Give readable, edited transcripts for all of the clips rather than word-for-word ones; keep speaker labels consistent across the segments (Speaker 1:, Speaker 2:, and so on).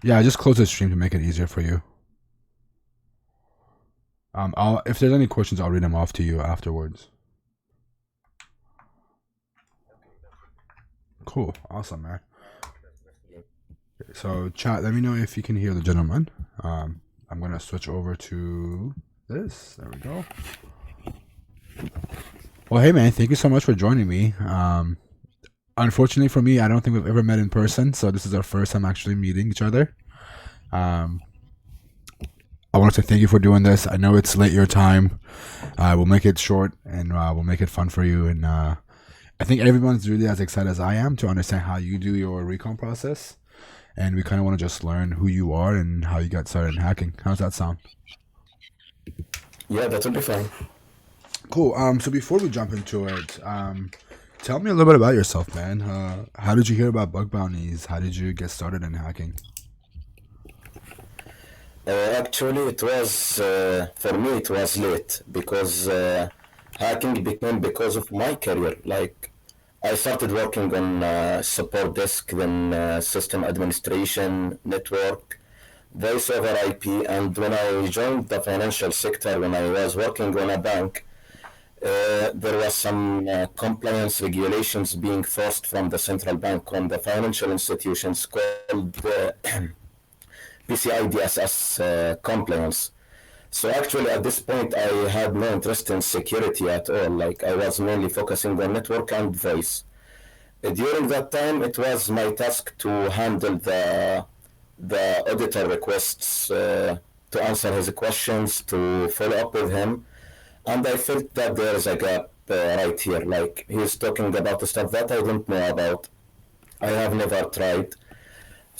Speaker 1: Yeah, I just close the stream to make it easier for you. I'll if there's any questions, I'll read them off to you afterwards. Cool, awesome, man. So, chat, let me know if you can hear the gentleman. I'm gonna switch over to this. There we go. Well, hey, man, thank you so much for joining me. Unfortunately for me, I don't think we've ever met in person, so this is our first time actually meeting each other. Um, I want to say thank you for doing this. I know it's late your time. We'll make it short and we'll make it fun for you. And I think everyone's really as excited as I am to understand how you do your recon process. And we kind of want to just learn who you are and how you got started in hacking. How's that sound?
Speaker 2: Yeah, that will be fine.
Speaker 1: Cool. So before we jump into it, tell me a little bit about yourself, man. How did you hear about bug bounties? How did you get started in hacking?
Speaker 2: Actually, it was for me. It was late because hacking became because of my career. Like I started working on support desk, then system administration, network, voice over IP, and when I joined the financial sector, when I was working on a bank, there was some compliance regulations being forced from the central bank on the financial institutions called PCI DSS compliance. So actually, at this point, I had no interest in security at all. Like I was mainly focusing on network and voice. During that time, it was my task to handle the auditor requests, to answer his questions, to follow up with him, and I felt that there is a gap right here. Like he's talking about stuff that I don't know about. I have never tried.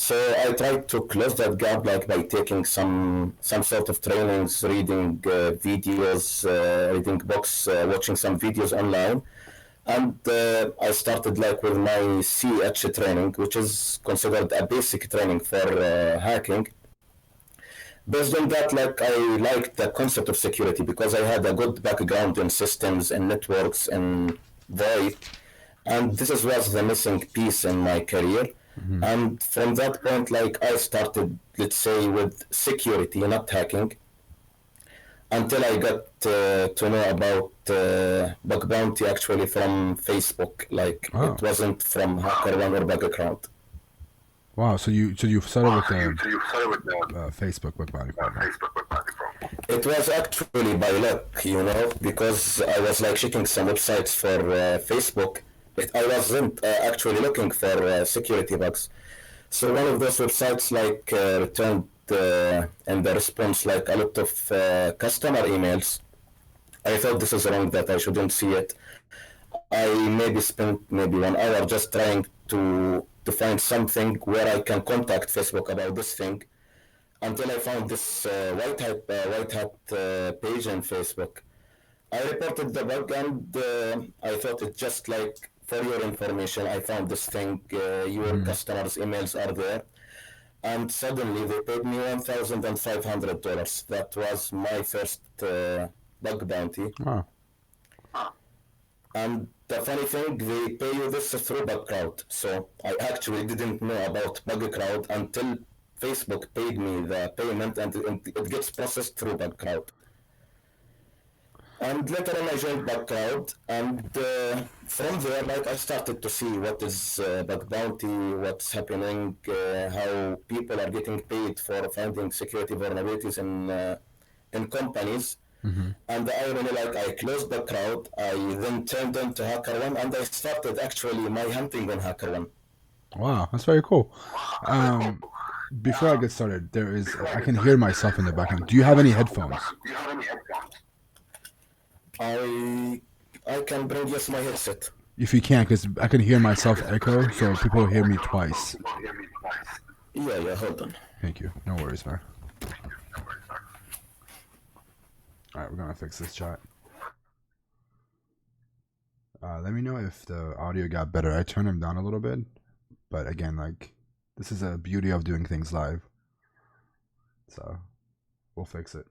Speaker 2: So I tried to close that gap like by taking some sort of trainings, reading videos, reading books, watching some videos online, and I started like with my CH training, which is considered a basic training for hacking. Based on that, like I liked the concept of security because I had a good background in systems and networks and VoIP, and this is was the missing piece in my career.
Speaker 1: Mm-hmm.
Speaker 2: And from that point, like I started, let's say, with security, not hacking, until I got to know about bug bounty actually from Facebook. Like
Speaker 1: Oh,
Speaker 2: it wasn't from HackerOne or background.
Speaker 1: wow. So you started
Speaker 2: Wow,
Speaker 1: with the
Speaker 2: so you started with the
Speaker 1: Facebook bug bounty program.
Speaker 2: Facebook website from? It was actually by luck, because I was like checking some websites for Facebook. But I wasn't actually looking for security bugs. So one of those websites like returned in the response like a lot of customer emails. I thought this is wrong, that I shouldn't see it. I maybe spent maybe 1 hour just trying to find something where I can contact Facebook about this thing, until I found this white hat page on Facebook. I reported the bug, and I thought it just like, for your information, I found this thing. Your
Speaker 1: Mm-hmm.
Speaker 2: customers' emails are there, and suddenly they paid me $1,500. That was my first bug bounty.
Speaker 1: Wow.
Speaker 2: And the funny thing, they pay you this through Bugcrowd. So I actually didn't know about Bugcrowd until Facebook paid me the payment, and it gets processed through Bugcrowd. And later on, I joined Bugcrowd, and from there, like I started to see what is bug bounty, what's happening, how people are getting paid for finding security vulnerabilities in companies.
Speaker 1: Mm-hmm.
Speaker 2: And I really like, I closed the crowd. I then turned on to HackerOne, and I started actually my hunting on HackerOne.
Speaker 1: Wow, that's very cool. Um, before I get started, I can hear myself in the background. Do you have any headphones?
Speaker 2: I I can bring yes my headset.
Speaker 1: If you can, because I can hear myself echo, so people hear me twice.
Speaker 2: Yeah, yeah, hold on.
Speaker 1: Thank you. No worries, man. All right, we're gonna fix this chat. Let me know if the audio got better. I turned them down a little bit, but again, like this is a beauty of doing things live. So we'll fix it.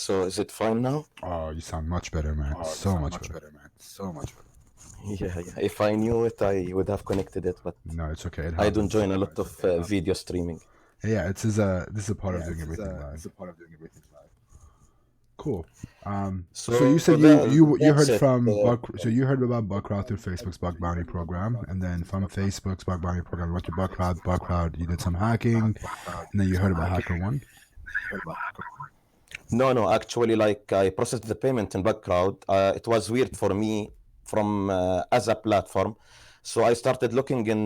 Speaker 3: So is it fine now?
Speaker 1: Oh, you sound much better, man. So much better.
Speaker 3: Yeah, yeah. If I knew it, I would have connected it, but
Speaker 1: No, it's okay. It
Speaker 3: I don't
Speaker 1: happens.
Speaker 3: join a lot of video streaming.
Speaker 1: Yeah, this is a part of doing everything live. Cool. So you
Speaker 3: So
Speaker 1: said you
Speaker 3: that's
Speaker 1: heard
Speaker 3: it.
Speaker 1: from so you heard about Buckcrowd through Facebook's Bug Bounty program, and then from Facebook's Bug Bounty program, you went to Buckcrowd, you did some hacking, and then you heard about HackerOne.
Speaker 3: No, actually, like I processed the payment in Backcrowd. It was weird for me from as a platform. So I started looking in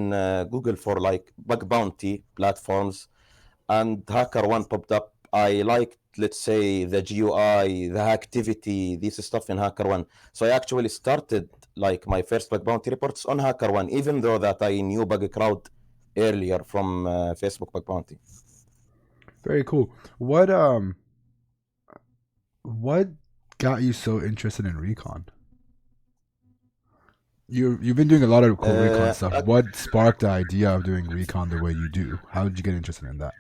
Speaker 3: Google for like bug bounty platforms, and HackerOne popped up. I liked, let's say, the GUI, the activity, this stuff in HackerOne. So I actually started like my first bug bounty reports on HackerOne, even though that I knew Bugcrowd earlier from Facebook bug bounty.
Speaker 1: Very cool. What got you so interested in Recon? You've been doing a lot of cool Recon
Speaker 3: Uh,
Speaker 1: stuff.
Speaker 3: ac-
Speaker 1: What sparked the idea of doing Recon the way you do? How did you get interested in that?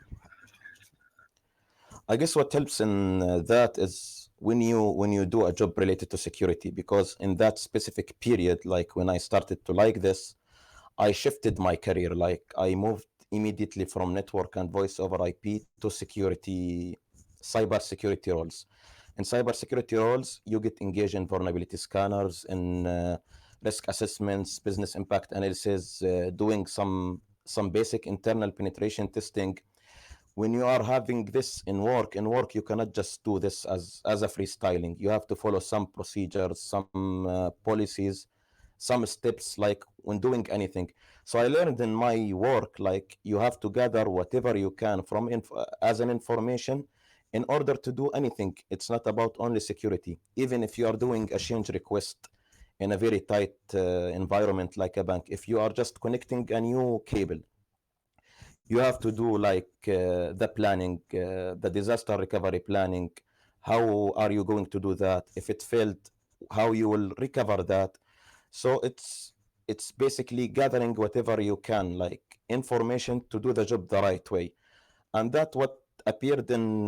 Speaker 3: I guess what helps in that is when you do a job related to security, because in that specific period, like when I started to like this, I shifted my career. Like I moved immediately from network and voice over IP to security, cyber security roles. In cyber security roles, you get engaged in vulnerability scanners, in risk assessments, business impact analysis, doing some basic internal penetration testing. When you are having this in work you cannot just do this as a freestyling. You have to follow some procedures, some policies, some steps, like when doing anything. So I learned in my work, like you have to gather whatever you can from as an information in order to do anything. It's not about only security. Even if you are doing a change request in a very tight environment like a bank, if you are just connecting a new cable, you have to do like the planning, the disaster recovery planning. How are you going to do that? If it failed, how you will recover that? So it's basically gathering whatever you can, like information to do the job the right way. And that what appeared in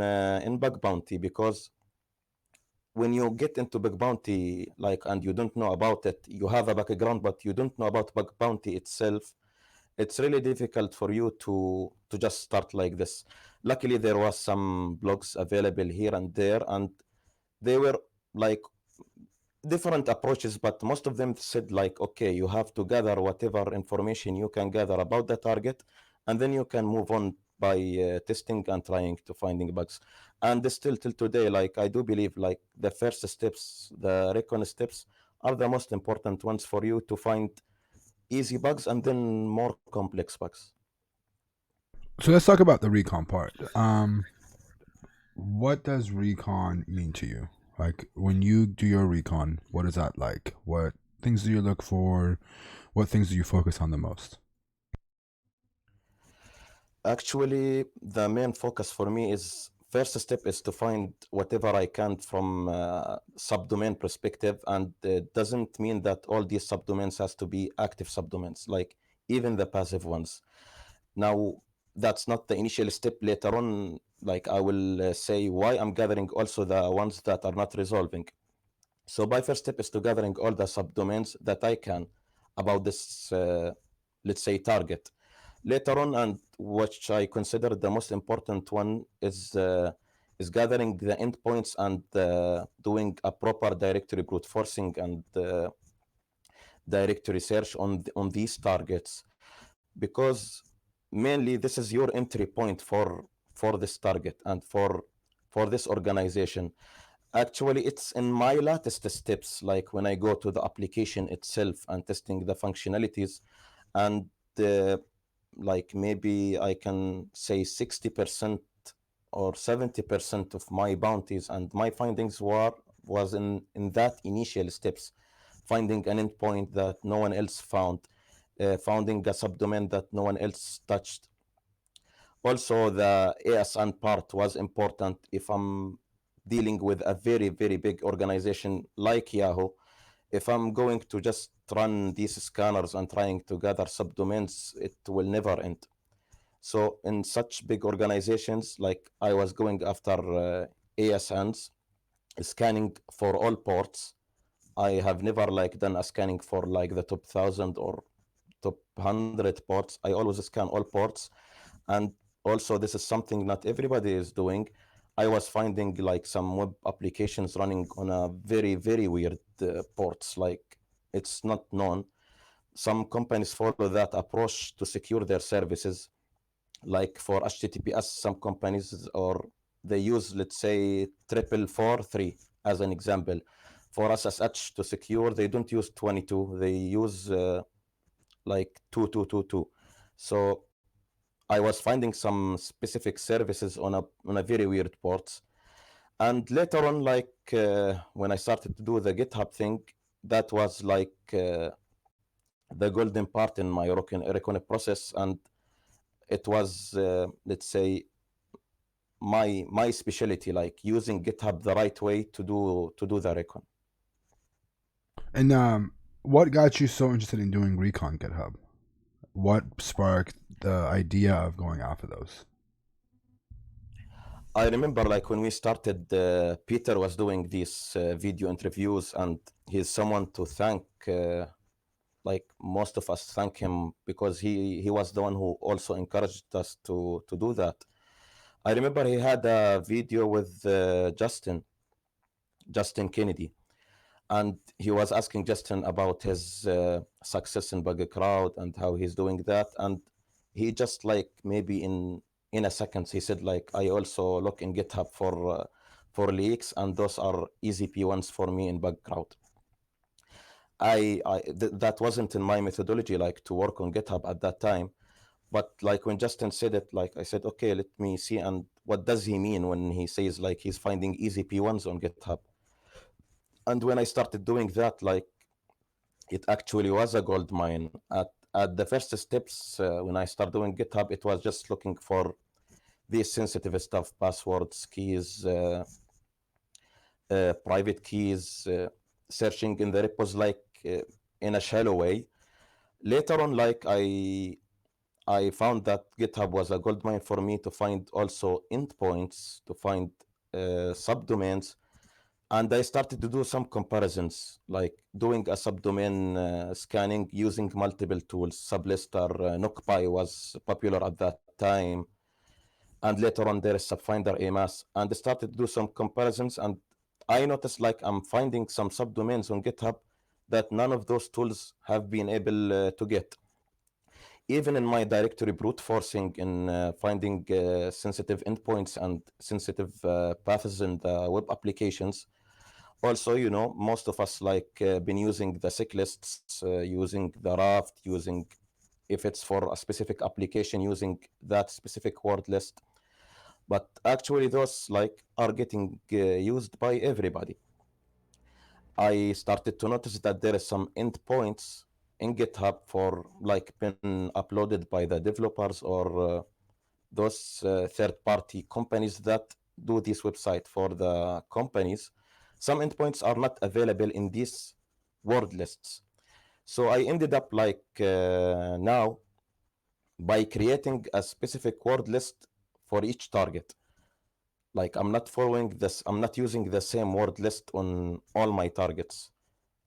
Speaker 3: bug bounty, because when you get into bug bounty, like, and you don't know about it, you have a background but you don't know about bug bounty itself, it's really difficult for you to just start like this. Luckily there was some blogs available here and there, and they were like different approaches, but most of them said like, okay, you have to gather whatever information you can gather about the target, and then you can move on by testing and trying to finding bugs. And still till today, like I do believe like the first steps, the recon steps, are the most important ones for you to find easy bugs and then more complex bugs.
Speaker 1: So let's talk about the Recon part. What does Recon mean to you? Like when you do your Recon, what is that like? What things do you look for? What things do you focus on the most?
Speaker 3: Actually, the main focus for me is first step is to find whatever I can from subdomain perspective, and it doesn't mean that all these subdomains has to be active subdomains, like even the passive ones. Now, that's not the initial step. Later on, like I will say why I'm gathering also the ones that are not resolving. So my first step is to gathering all the subdomains that I can about this, let's say, target. Later on, and which I consider the most important one is gathering the endpoints and doing a proper directory brute forcing and directory search on these targets, because mainly this is your entry point for this target and for this organization. Actually, it's in my latest steps, like when I go to the application itself and testing the functionalities, and uh, like maybe I can say 60% or 70% of my bounties and my findings was in that initial steps, finding an endpoint that no one else found, finding a subdomain that no one else touched. Also, the ASN part was important. If I'm dealing with a very, very big organization like Yahoo, if I'm going to just run these scanners and trying to gather subdomains, it will never end. So in such big organizations, like I was going after ASNs, scanning for all ports. I have never like done a scanning for like the top 1,000 or top 100 ports. I always scan all ports. And also, this is something not everybody is doing. I was finding like some web applications running on a very, very weird ports. Like it's not known. Some companies follow that approach to secure their services. Like for HTTPS, some companies or they use, let's say, 4443 as an example. For SSH to secure, they don't use 22, they use like 2222. So I was finding some specific services on a very weird ports. And later on, like when I started to do the GitHub thing, that was like the golden part in my Recon process, and it was let's say my specialty, like using GitHub the right way to do the Recon.
Speaker 1: And what got you so interested in doing Recon GitHub? What sparked the idea of going after those?
Speaker 3: I remember like when we started, Peter was doing these video interviews, and he's someone to thank. Like most of us thank him because he was the one who also encouraged us to do that. I remember he had a video with Justin Kennedy, and he was asking Justin about his success in Bug Crowd and how he's doing that, and he just like maybe in a second he said like, I also look in GitHub for leaks, and those are easy P1s for me in Bug Crowd. That wasn't in my methodology like to work on GitHub at that time, but like when Justin said it, like I said, okay, let me see, and what does he mean when he says like he's finding easy P1s on GitHub? And when I started doing that, like it actually was a gold mine. At the first steps, when I started doing GitHub, it was just looking for these sensitive stuff, passwords, keys, private keys, searching in the repos like in a shallow way. Later on, like I found that GitHub was a gold mine for me to find also endpoints, to find subdomains, and I started to do some comparisons, like doing a subdomain scanning using multiple tools. Sublister, NuckPy was popular at that time, and later on there is Subfinder AMAS, and I started to do some comparisons, and I noticed like I'm finding some subdomains on GitHub that none of those tools have been able to get. Even in my directory brute forcing in finding sensitive endpoints and sensitive paths in the web applications. Also, most of us like been using the sick lists, using the raft, using, if it's for a specific application, using that specific word list. But actually those like are getting used by everybody. I started to notice that there is some endpoints in GitHub for like been uploaded by the developers or those third-party companies that do this website for the companies. Some endpoints are not available in these word lists. So I ended up like now by creating a specific word list for each target. Like I'm not following this, I'm not using the same word list on all my targets.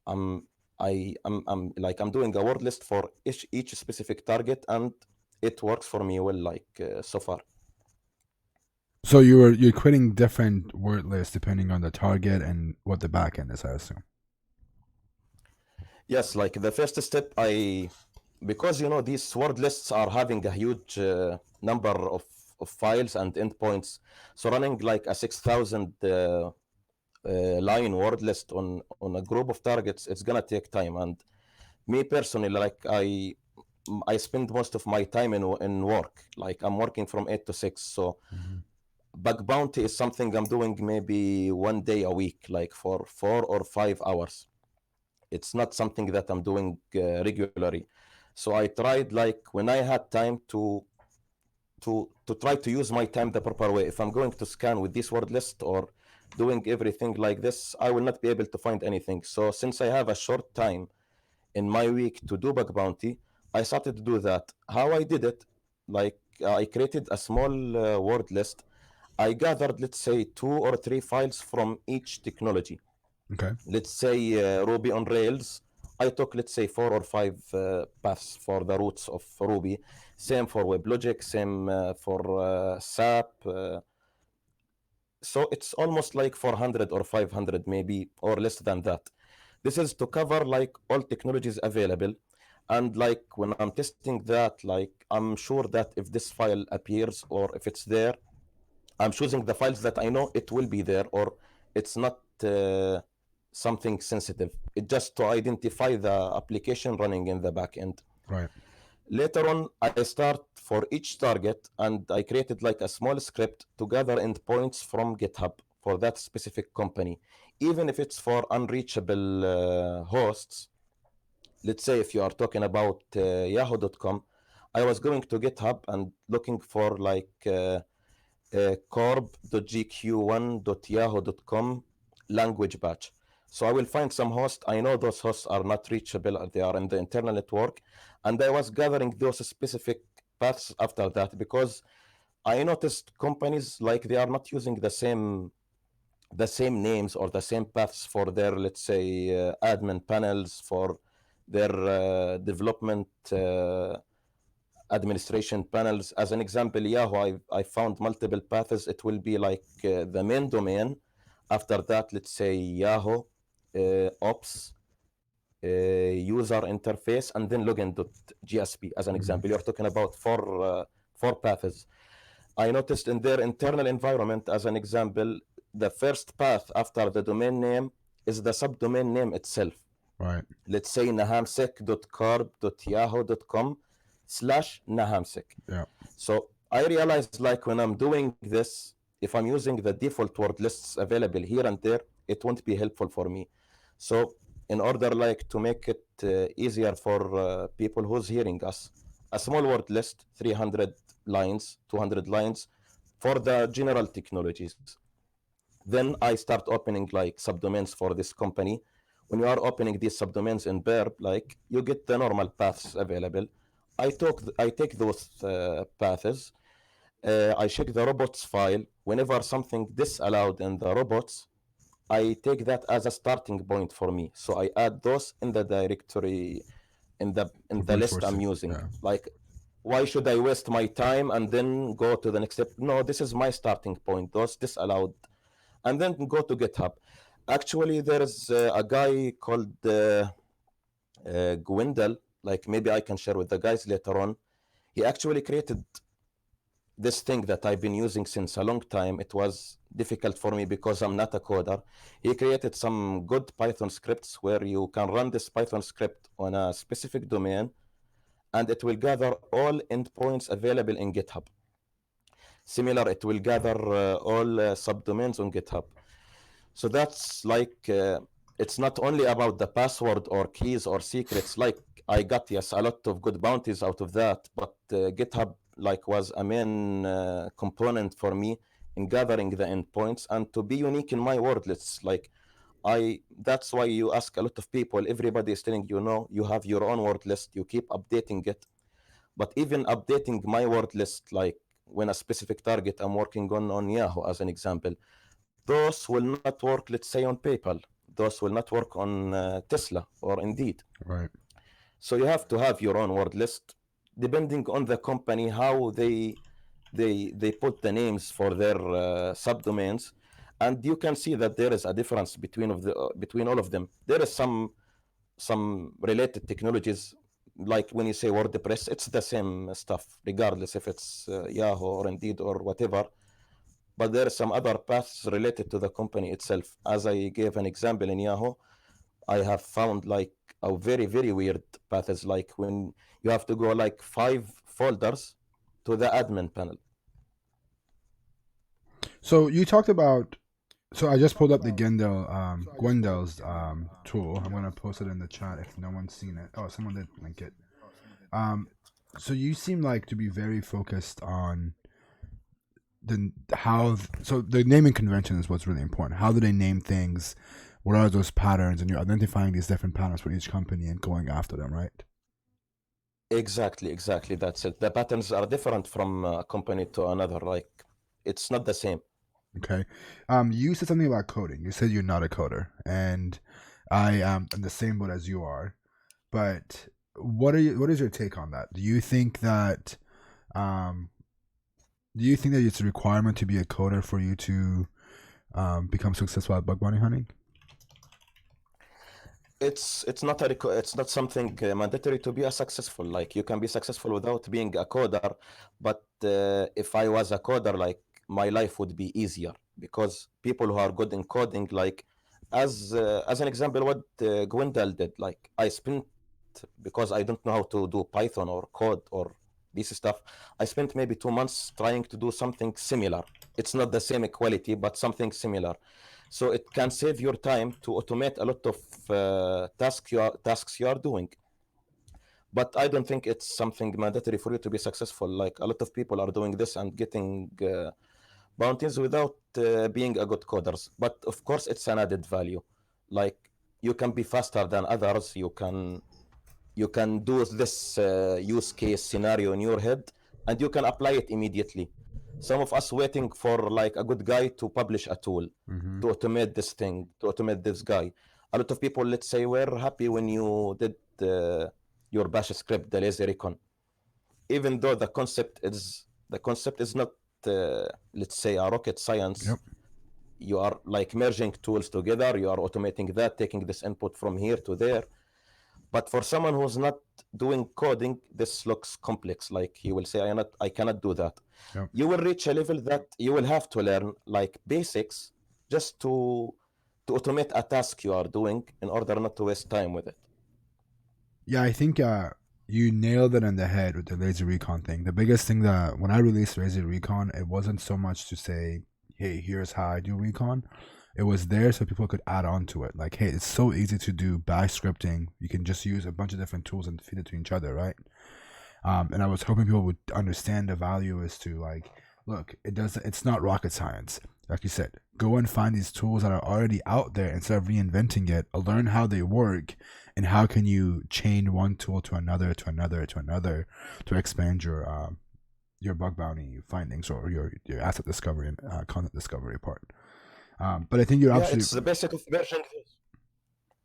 Speaker 3: I'm I'm doing a word list for each specific target, and it works for me well, like so far.
Speaker 1: So you're creating different word lists depending on the target and what the backend is, I assume.
Speaker 3: Yes, like the first step, because these word lists are having a huge number of files and endpoints. So running like a 6,000 line word list on a group of targets, it's gonna take time. And me personally, like I spend most of my time in work. Like I'm working from 8 to 6, so bug bounty is something I'm doing maybe one day a week, like for 4 or 5 hours. It's not something that I'm doing regularly. So I tried like when I had time to try to use my time the proper way. If I'm going to scan with this word list or doing everything like this, I will not be able to find anything. So since I have a short time in my week to do bug bounty, I started to do that. How I did it, like I created a small word list, I gathered, let's say, 2 or 3 files from each technology.
Speaker 1: Okay.
Speaker 3: Let's say Ruby on Rails. I took, let's say, 4 or 5 paths for the roots of Ruby. Same for WebLogic, same for SAP. So it's almost like 400 or 500 maybe, or less than that. This is to cover like all technologies available. And like when I'm testing that, like I'm sure that if this file appears or if it's there, I'm choosing the files that I know it will be there, or it's not something sensitive. It just to identify the application running in the backend.
Speaker 1: Right.
Speaker 3: Later on, I start for each target, and I created like a small script to gather endpoints from GitHub for that specific company, even if it's for unreachable hosts. Let's say if you are talking about yahoo.com, I was going to GitHub and looking for like corb.gq1.yahoo.com language batch. So I will find some host. I know those hosts are not reachable. They are in the internal network. And I was gathering those specific paths after that because I noticed companies like they are not using the same names or the same paths for their, let's say, admin panels, for their development administration panels. As an example, Yahoo, I found multiple paths. It will be like the main domain. After that, let's say Yahoo, ops, user interface, and then login.gsp. As an example, you're talking about four paths. I noticed in their internal environment, as an example, the first path after the domain name is the subdomain name itself.
Speaker 1: Right.
Speaker 3: Let's say nahamsec.corb.yahoo.com/nahamsec.
Speaker 1: Yeah.
Speaker 3: So I realized like when I'm doing this, if I'm using the default word lists available here and there, it won't be helpful for me. So in order like to make it easier for people who's hearing us, a small word list, 300 lines, 200 lines for the general technologies. Then I start opening like subdomains for this company. When you are opening these subdomains in Burp, like you get the normal paths available. I take those paths. I check the robots file. Whenever something disallowed in the robots, I take that as a starting point for me. So I add those in the directory, in the list I'm using.
Speaker 1: Yeah.
Speaker 3: Like, why should I waste my time and then go to the next step? No, this is my starting point. Those disallowed, and then go to GitHub. Actually, there is a guy called Gwendal. Like maybe I can share with the guys later on. He actually created this thing that I've been using since a long time. It was difficult for me because I'm not a coder. He created some good Python scripts where you can run this Python script on a specific domain, and it will gather all endpoints available in GitHub. Similar, it will gather all subdomains on GitHub. So that's like, it's not only about the password or keys or secrets. Like I got, yes, a lot of good bounties out of that, but GitHub like was a main component for me in gathering the endpoints and to be unique in my word lists. Like that's why you ask a lot of people, everybody is telling you, no, you have your own word list, you keep updating it. But even updating my word list, like when a specific target I'm working on Yahoo as an example, those will not work, let's say, on PayPal. Those will not work on Tesla or Indeed.
Speaker 1: Right.
Speaker 3: So you have to have your own word list, depending on the company, how they put the names for their subdomains, and you can see that there is a difference between all of them. There is some related technologies, like when you say WordPress, it's the same stuff, regardless if it's Yahoo or Indeed or whatever. But there are some other paths related to the company itself. As I gave an example in Yahoo, I have found like a very, very weird paths, like when you have to go like 5 folders to the admin panel.
Speaker 1: So you talked about. So I just pulled up the Gwendal's tool. I'm gonna post it in the chat if no one's seen it. Oh, someone did link it. So you seem like to be very focused on so the naming convention is what's really important. How do they name things? What are those patterns? And you're identifying these different patterns for each company and going after them, right?
Speaker 3: Exactly. That's it. The patterns are different from a company to another. Like it's not the same.
Speaker 1: Okay. You said something about coding. You said you're not a coder, and I am in the same boat as you are. But what is your take on that? Do you think that it's a requirement to be a coder for you to become successful at bug bounty hunting?
Speaker 3: It's not it's not something mandatory to be a successful. Like you can be successful without being a coder, but if I was a coder, like my life would be easier because people who are good in coding, like as an example, what Gwendal did, like I spent, because I don't know how to do Python or code or this stuff, I spent maybe 2 months trying to do something similar. It's not the same quality, but something similar. So it can save your time to automate a lot of tasks you are doing. But I don't think it's something mandatory for you to be successful. Like a lot of people are doing this and getting bounties without being a good coders. But of course, it's an added value. Like you can be faster than others. You can do this use case scenario in your head, and you can apply it immediately. Some of us waiting for like a good guy to publish a tool to automate this thing, to automate this guy. A lot of people, let's say, were happy when you did your bash script, the lazy recon, even though the concept is not let's say a rocket science.
Speaker 1: Yep.
Speaker 3: You are like merging tools together, you are automating that, taking this input from here to there. But for someone who's not doing coding, this looks complex. Like he will say, I cannot do that.
Speaker 1: Yep.
Speaker 3: You will reach a level that you will have to learn like basics just to automate a task you are doing in order not to waste time with it.
Speaker 1: Yeah, I think you nailed it on the head with the lazy recon thing. The biggest thing that when I released lazy recon, it wasn't so much to say, hey, here's how I do recon. It was there so people could add on to it. Like, hey, it's so easy to do bash scripting. You can just use a bunch of different tools and feed it to each other, right? And I was hoping people would understand the value as to like, look, it's not rocket science. Like you said, go and find these tools that are already out there instead of reinventing it. Learn how they work and how can you chain one tool to another, to expand your bug bounty findings or your asset discovery and content discovery part. But I think you're absolutely.
Speaker 3: It's the basic of merging those.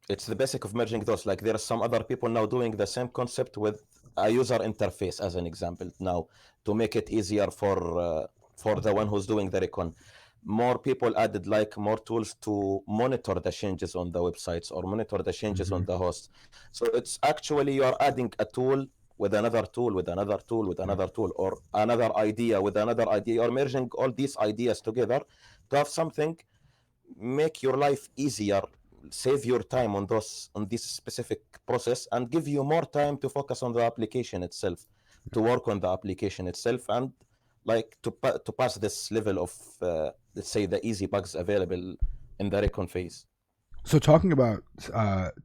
Speaker 3: It's the basic of merging those. Like there are some other people now doing the same concept with a user interface, as an example, now to make it easier for the one who's doing the recon. More people added like more tools to monitor the changes on the websites or monitor the changes on the host. So it's actually you are adding a tool with another tool, with another tool, with another tool, or another idea with another idea. You're merging all these ideas together to have something make your life easier, save your time on this specific process, and give you more time to focus on the application itself, to work on the application itself, and like to pass this level of let's say the easy bugs available in the recon phase.
Speaker 1: So talking about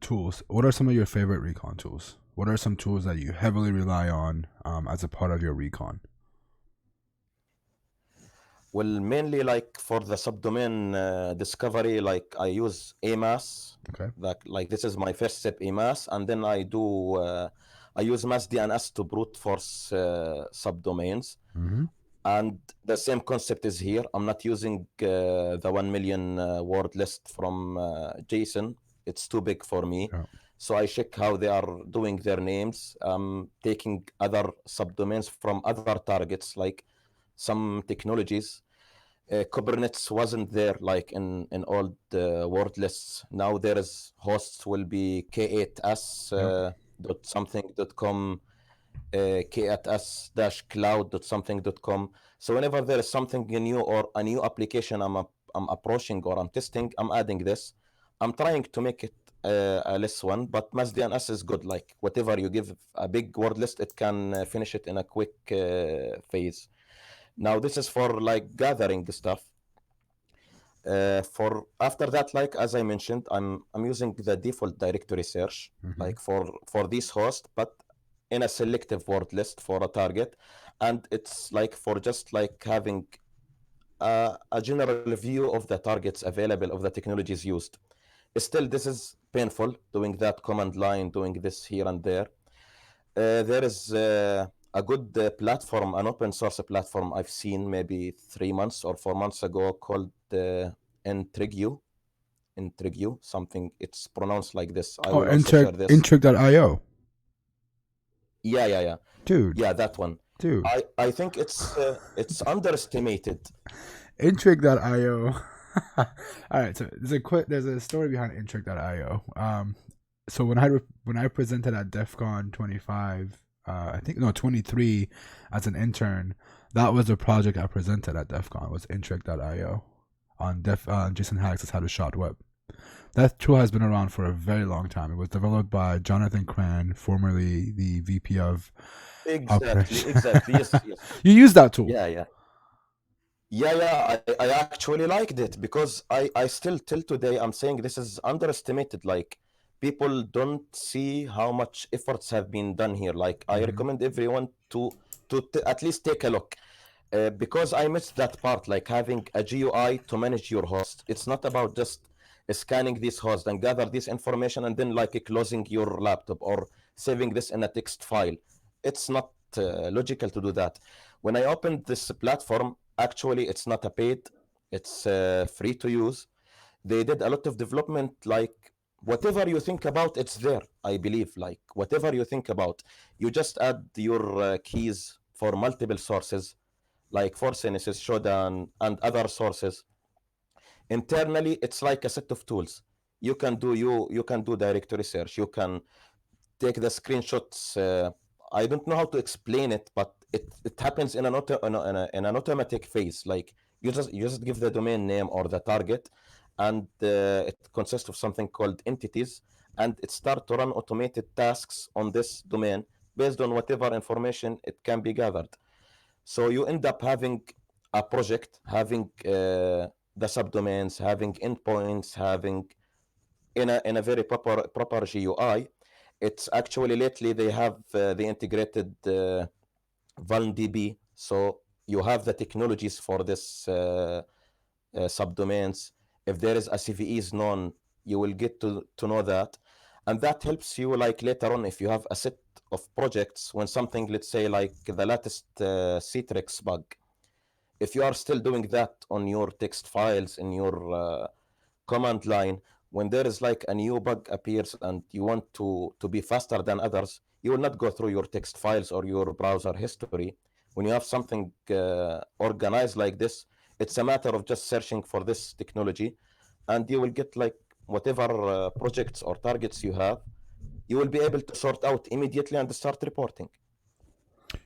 Speaker 1: tools, what are some of your favorite recon tools? What are some tools that you heavily rely on as a part of your recon?
Speaker 3: Well, mainly like for the subdomain discovery, like I use AMAS.
Speaker 1: Okay.
Speaker 3: Like this is my first step, AMAS, and then I use mass DNS to brute force subdomains. And the same concept is here. I'm not using the 1 million word list from JSON. It's too big for me.
Speaker 1: Oh.
Speaker 3: So I check how they are doing their names. Taking other subdomains from other targets, like some technologies. Kubernetes wasn't there like in old word lists. Now there is hosts will be k8s dot something.com, k8s-cloud.something.com. So whenever there is something new or a new application I'm approaching or I'm testing, I'm adding this. I'm trying to make it a less one, but mass DNS is good. Like whatever you give a big word list, it can finish it in a quick phase. Now this is for like gathering stuff. For after that, like as I mentioned, I'm using the default directory search, like for this host, but in a selective word list for a target, and it's like for just like having a general view of the targets available, of the technologies used. Still, this is painful doing that command line, doing this here and there. There is a good platform, an open source platform I've seen maybe 3 months or 4 months ago called Intrigue. Intrigue, something, it's pronounced like this. I
Speaker 1: Oh,
Speaker 3: will also share this.
Speaker 1: Intrig.io.
Speaker 3: Yeah.
Speaker 1: Dude,
Speaker 3: Yeah, that one.
Speaker 1: dude.
Speaker 3: I think it's underestimated.
Speaker 1: Intrig.io. All right, so there's a story behind Intrig.io. So when I presented at DEF CON 25, I think no 23 as an intern, that was the project I presented at DEF CON, was Intrig.io on Jason Hax's How to Shot Web. That tool has been around for a very long time. It was developed by Jonathan Cran, formerly the VP of operations.
Speaker 3: Exactly. Yes.
Speaker 1: You use that tool.
Speaker 3: Yeah. I actually liked it because I still till today I'm saying this is underestimated. Like, people don't see how much efforts have been done here. Like, I recommend everyone to at least take a look. Because I missed that part, like having a GUI to manage your host. It's not about just scanning this host and gather this information and then like closing your laptop or saving this in a text file. It's not logical to do that. When I opened this platform, actually it's not a paid, it's free to use. They did a lot of development, like whatever you think about, it's there. I believe, like whatever you think about, you just add your keys for multiple sources, like for Synesys, Shodan, and other sources. Internally, it's like a set of tools. You can do directory search. You can take the screenshots. I don't know how to explain it, but it happens in in an automatic phase. Like, you just give the domain name or the target, and it consists of something called entities, and it starts to run automated tasks on this domain based on whatever information it can be gathered. So you end up having a project, having the subdomains, having endpoints, having in a very proper GUI. It's actually lately they have the integrated VulnDB, so you have the technologies for this subdomains. If there is a CVE is known, you will get to know that, and that helps you like later on if you have a set of projects. When something, let's say like the latest Citrix bug, if you are still doing that on your text files in your command line, when there is like a new bug appears and you want to be faster than others, you will not go through your text files or your browser history. When you have something organized like this, it's a matter of just searching for this technology, and you will get like whatever projects or targets you have, you will be able to sort out immediately and start reporting.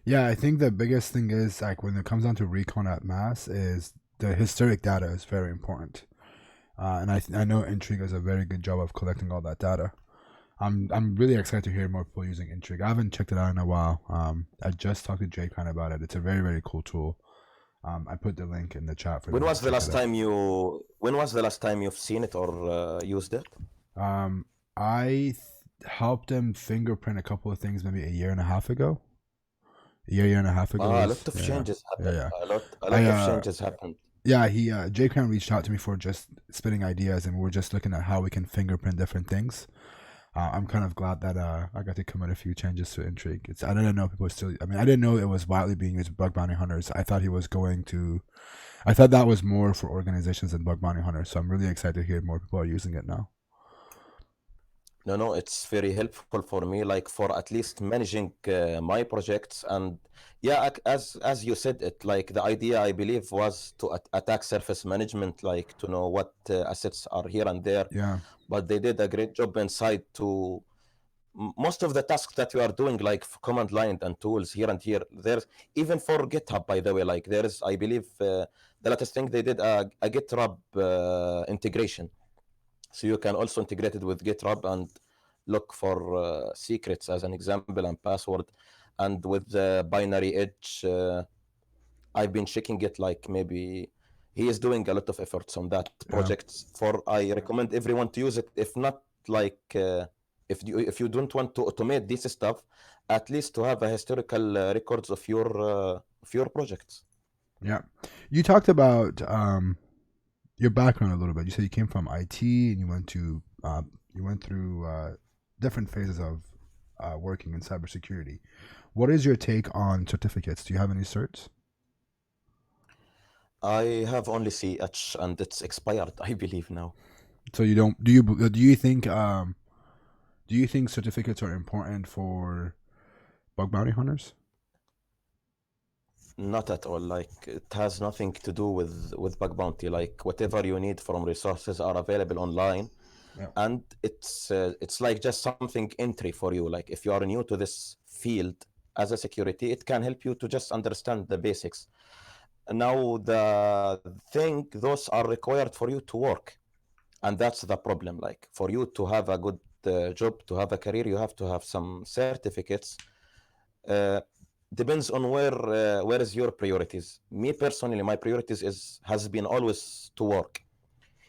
Speaker 1: Yeah, I think the biggest thing is like when it comes down to Recon at mass is the historic data is very important, and I know Intrigue does a very good job of collecting all that data. I'm really excited to hear more people using Intrigue. I haven't checked it out in a while. I just talked to Jay kind of about it. It's a very cool tool. I put the link in the chat for
Speaker 3: When
Speaker 1: everyone
Speaker 3: was
Speaker 1: to
Speaker 3: the
Speaker 1: check
Speaker 3: last
Speaker 1: it out.
Speaker 3: time you? When was the last time you've seen it or used it?
Speaker 1: I helped them fingerprint a couple of things maybe a year and a half ago. Year and a half ago
Speaker 3: A
Speaker 1: was
Speaker 3: lot of
Speaker 1: yeah,
Speaker 3: changes happened.
Speaker 1: yeah.
Speaker 3: A
Speaker 1: I
Speaker 3: lot of changes happened.
Speaker 1: yeah, Jay Cran reached out to me for just spitting ideas, and we were just looking at how we can fingerprint different things. I'm kind of glad that I got to commit a few changes to Intrigue. I didn't know people still. I mean, I didn't know it was widely being used by bug bounty hunters. I thought I thought that was more for organizations than bug bounty hunters. So I'm really excited to hear more people are using it now.
Speaker 3: No, it's very helpful for me, like for at least managing my projects. And yeah, as you said it, like the idea I believe was to attack surface management, like to know what assets are here and there.
Speaker 1: Yeah.
Speaker 3: But they did a great job inside to most of the tasks that you are doing, like command line and tools here and here. There's even for GitHub, by the way, like there is, I believe, the latest thing they did a GitHub integration. So you can also integrate it with GitHub and look for secrets as an example and password. And with the binary edge, I've been checking it, like maybe he is doing a lot of efforts on that project. I recommend everyone to use it. If not, like if you don't want to automate this stuff, at least to have a historical records of your projects.
Speaker 1: Yeah. You talked about your background a little bit. You said you came from IT and you went through different phases of working in cybersecurity. What is your take on certificates? Do you have any certs?
Speaker 3: I have only CH and it's expired, I believe now.
Speaker 1: So you don't do you think certificates are important for bug bounty hunters?
Speaker 3: Not at all. Like it has nothing to do with bug bounty. Like whatever you need from resources are available online,
Speaker 1: Yeah.
Speaker 3: and it's like just something entry for you. Like if you are new to this field as a security, it can help you to just understand the basics. Now the thing, those are required for you to work, and that's the problem. Like for you to have a good job, to have a career, you have to have some certificates. uh, Depends on where is your priorities. Me personally, my priorities is has been always to work,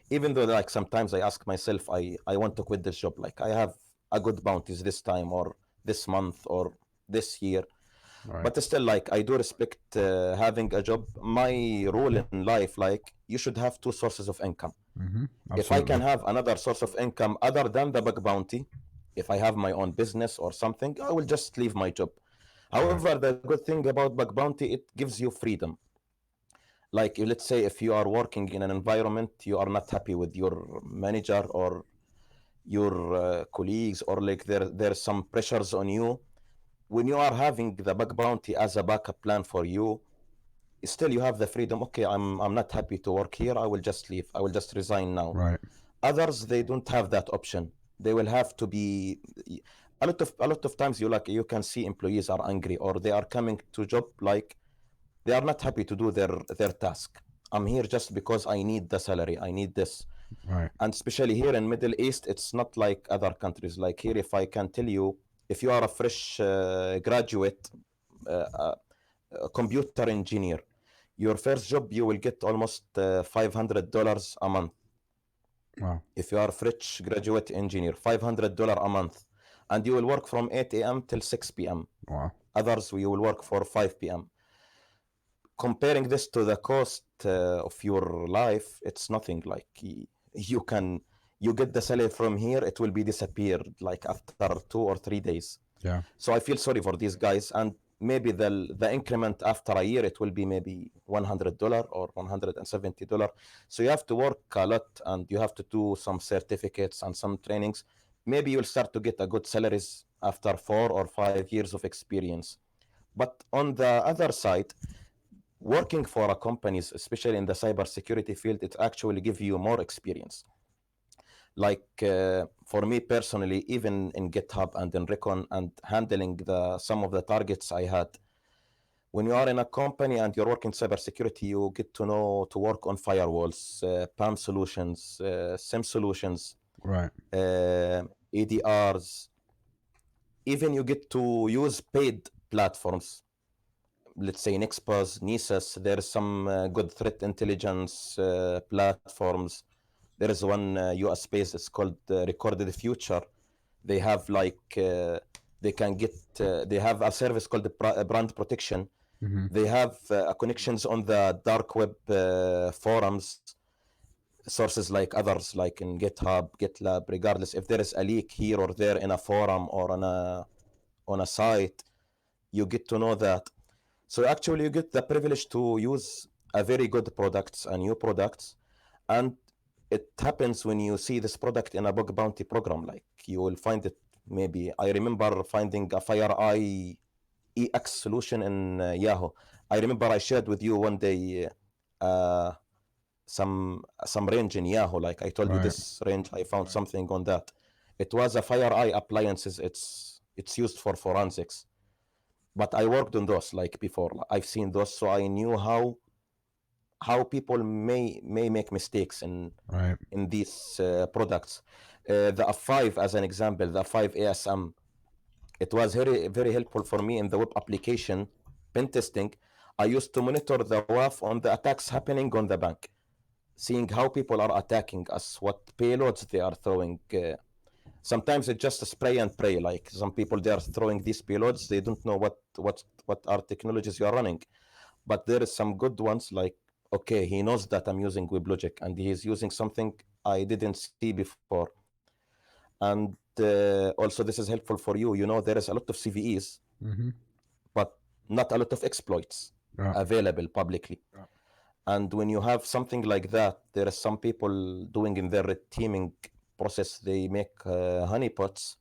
Speaker 3: even though like sometimes I ask myself, I want to quit this job, like I have a good bounties this time or this month or this year.
Speaker 1: All right.
Speaker 3: But still, like I do respect having a job. My rule in life, like you should have two sources of income.
Speaker 1: Mm-hmm.
Speaker 3: If I can
Speaker 1: Absolutely.
Speaker 3: have another source of income other than the bug bounty, if I have my own business or something, I will just leave my job.
Speaker 1: Right.
Speaker 3: However, the good thing about bug bounty, it gives you freedom. Like let's say if you are working in an environment you are not happy with your manager or your colleagues, or like there's some pressures on you, when you are having the bug bounty as a backup plan for you, still you have the freedom. Okay, I'm not happy to work here, I will just leave, I will just resign now.
Speaker 1: Right.
Speaker 3: Others, they don't have that option. They will have to be a lot of times you can see employees are angry, or they are coming to job like they are not happy to do their task. I'm here just because I need the salary, I need this.
Speaker 1: Right.
Speaker 3: And especially here in Middle East, it's not like other countries. Like here, if I can tell you, if you are a fresh graduate computer engineer, your first job you will get almost $500 a month.
Speaker 1: Wow.
Speaker 3: If you are a fresh graduate engineer, $500 a month, and you will work from 8 a.m. till 6 p.m.
Speaker 1: Wow.
Speaker 3: Others, you will work for 5 p.m. Comparing this to the cost of your life, it's nothing. Like you get the salary from here, it will be disappeared like after 2 or 3 days.
Speaker 1: Yeah.
Speaker 3: So I feel sorry for these guys, and maybe the increment after a year it will be maybe $100 or $170. So you have to work a lot, and you have to do some certificates and some trainings. Maybe you'll start to get a good salaries after 4 or 5 years of experience. But on the other side, working for a companies, especially in the cybersecurity field, it actually give you more experience. Like for me personally, even in GitHub and in Recon and handling some of the targets I had, when you are in a company and you're working cybersecurity, you get to know to work on firewalls, PAM solutions, SIM solutions,
Speaker 1: Right.
Speaker 3: EDRs. Even you get to use paid platforms, let's say Nexpos, Nessus. There's some good threat intelligence platforms. There is one US based, it's called Recorded Future. They have they have a service called the brand protection.
Speaker 1: Mm-hmm.
Speaker 3: They have connections on the dark web forums, sources like others, like in GitHub, GitLab. Regardless if there is a leak here or there in a forum or on a site, you get to know that. So actually, you get the privilege to use a very good products, a new products, and it happens when you see this product in a bug bounty program. Like you will find it. Maybe I remember finding a FireEye EX solution in Yahoo. I remember I shared with you one day uh, some range in Yahoo. Like I told you
Speaker 1: Right.
Speaker 3: this range, I found something on that. It was a FireEye appliances. It's used for forensics, but I worked on those like before. I've seen those, so I knew how people may make mistakes
Speaker 1: Right.
Speaker 3: in these products. The F5, as an example, the F5 ASM, it was very very helpful for me in the web application pen testing. I used to monitor the WAF on the attacks happening on the bank, seeing how people are attacking us, what payloads they are throwing. Sometimes it's just a spray and pray. Like some people, they are throwing these payloads, they don't know what are technologies you are running. But there is some good ones, like okay, he knows that I'm using WebLogic and he's using something I didn't see before. And also this is helpful for you. There is a lot of CVEs.
Speaker 1: Mm-hmm.
Speaker 3: not a lot of exploits
Speaker 1: Yeah.
Speaker 3: available publicly. And when you have something like that, there are some people doing in their teaming process, they make honeypots.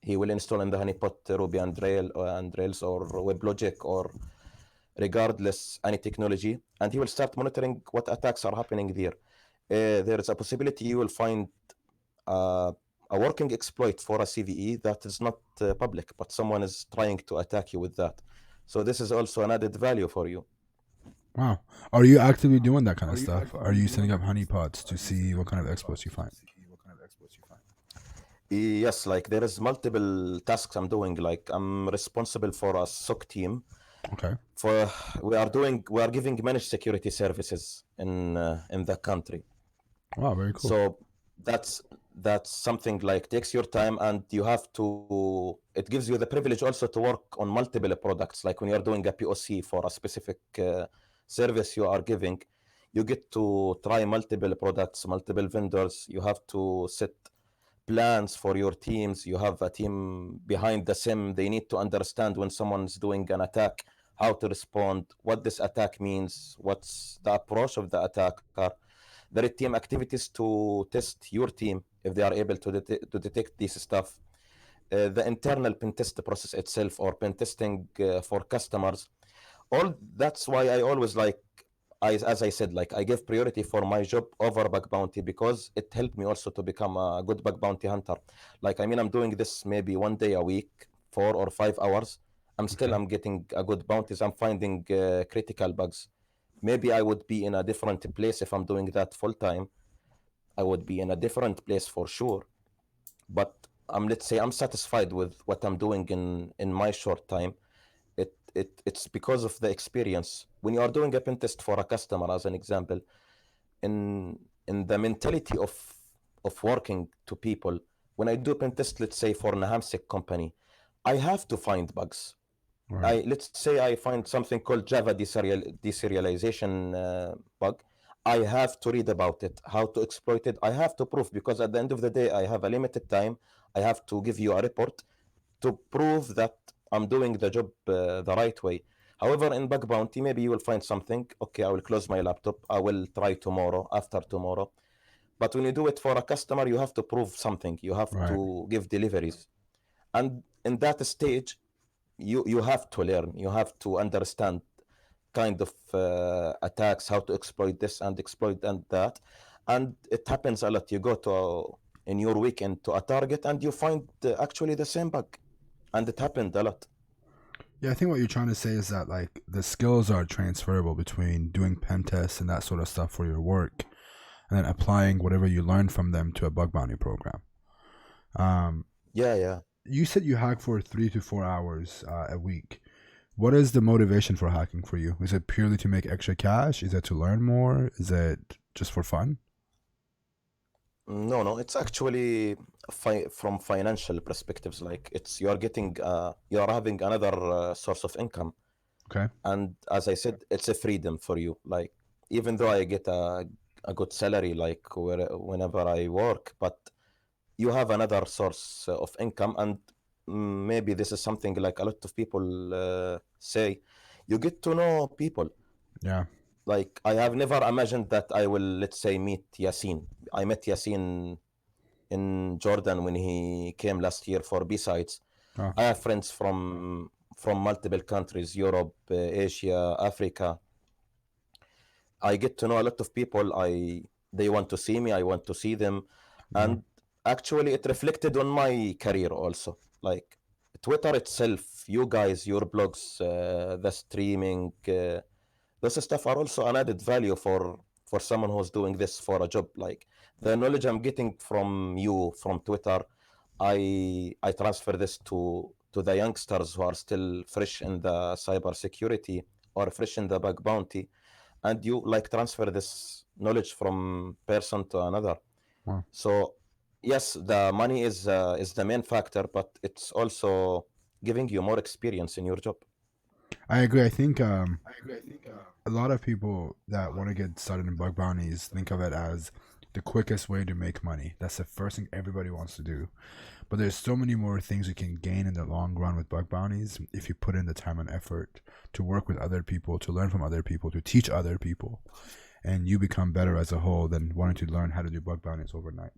Speaker 3: He will install in the honeypot Ruby and Rails or WebLogic or regardless any technology, and he will start monitoring what attacks are happening there. There is a possibility you will find uh, a working exploit for a CVE that is not public, but someone is trying to attack you with that. So this is also an added value for you.
Speaker 1: Wow. Are you actively doing that kind of stuff? Are you setting up honeypots to see what kind of exploits you find?
Speaker 3: Yes, like there is multiple tasks I'm doing. Like I'm responsible for a SOC team.
Speaker 1: Okay.
Speaker 3: For we are giving managed security services in the country.
Speaker 1: Wow, very cool.
Speaker 3: So that's something like takes your time, and you have to. It gives you the privilege also to work on multiple products. Like when you're doing a POC for a specific service you are giving, you get to try multiple products, multiple vendors. You have to set plans for your teams. You have a team behind the sim. They need to understand when someone's doing an attack, how to respond, what this attack means, what's the approach of the attacker. The red team activities to test your team if they are able to detect this stuff. The internal pen test process itself, or pen testing for customers. All that's why I always like, as I said, like I give priority for my job over bug bounty because it helped me also to become a good bug bounty hunter. Like I mean, I'm doing this maybe 1 day a week, 4 or 5 hours. I'm getting a good bounties. I'm finding critical bugs. Maybe I would be in a different place if I'm doing that full time. I would be in a different place for sure. But let's say I'm satisfied with what I'm doing in my short time. It's because of the experience. When you are doing a pen test for a customer, as an example, in the mentality of working to people, when I do pen test, let's say for NahamSec company, I have to find bugs.
Speaker 1: Right.
Speaker 3: Let's say I find something called Java deserialization bug. I have to read about it, how to exploit it. I have to prove, because at the end of the day, I have a limited time. I have to give you a report to prove that I'm doing the job the right way. However, in bug bounty, maybe you will find something. Okay, I will close my laptop. I will try tomorrow, after tomorrow. But when you do it for a customer, you have to prove something. You have
Speaker 1: Right.
Speaker 3: to give deliveries. And in that stage, you have to learn. You have to understand kind of attacks, how to exploit this and exploit and that. And it happens a lot. You go to in your weekend to a target and you find actually the same bug, and it happened a lot.
Speaker 1: Yeah, I think what you're trying to say is that like the skills are transferable between doing pen tests and that sort of stuff for your work, and then applying whatever you learn from them to a bug bounty program.
Speaker 3: Yeah.
Speaker 1: You said you hack for 3 to 4 hours a week. What is the motivation for hacking for you? Is it purely to make extra cash? Is it to learn more? Is it just for fun?
Speaker 3: No, it's actually from financial perspectives. Like it's you are having another source of income.
Speaker 1: Okay.
Speaker 3: And as I said, it's a freedom for you. Like even though I get a good salary, like whenever I work, but you have another source of income. And maybe this is something like a lot of people say, you get to know people.
Speaker 1: Yeah.
Speaker 3: Like I have never imagined that I will, let's say, meet Yasin. I met Yasin in Jordan when he came last year for B-sides.
Speaker 1: Oh.
Speaker 3: I have friends from multiple countries, Europe, Asia, Africa. I get to know a lot of people. They want to see me, I want to see them.
Speaker 1: Yeah.
Speaker 3: And actually it reflected on my career also. Like Twitter itself, you guys, your blogs, the streaming, those stuff are also an added value for someone who's doing this for a job. Like the knowledge I'm getting from you from Twitter, I transfer this to the youngsters who are still fresh in the cybersecurity or fresh in the bug bounty, and you like transfer this knowledge from person to another.
Speaker 1: Wow.
Speaker 3: So yes, the money is the main factor, but it's also giving you more experience in your job.
Speaker 1: I agree. I think a lot of people that want to get started in bug bounties think of it as the quickest way to make money. That's the first thing everybody wants to do. But there's so many more things you can gain in the long run with bug bounties if you put in the time and effort to work with other people, to learn from other people, to teach other people, and you become better as a whole than wanting to learn how to do bug bounties overnight.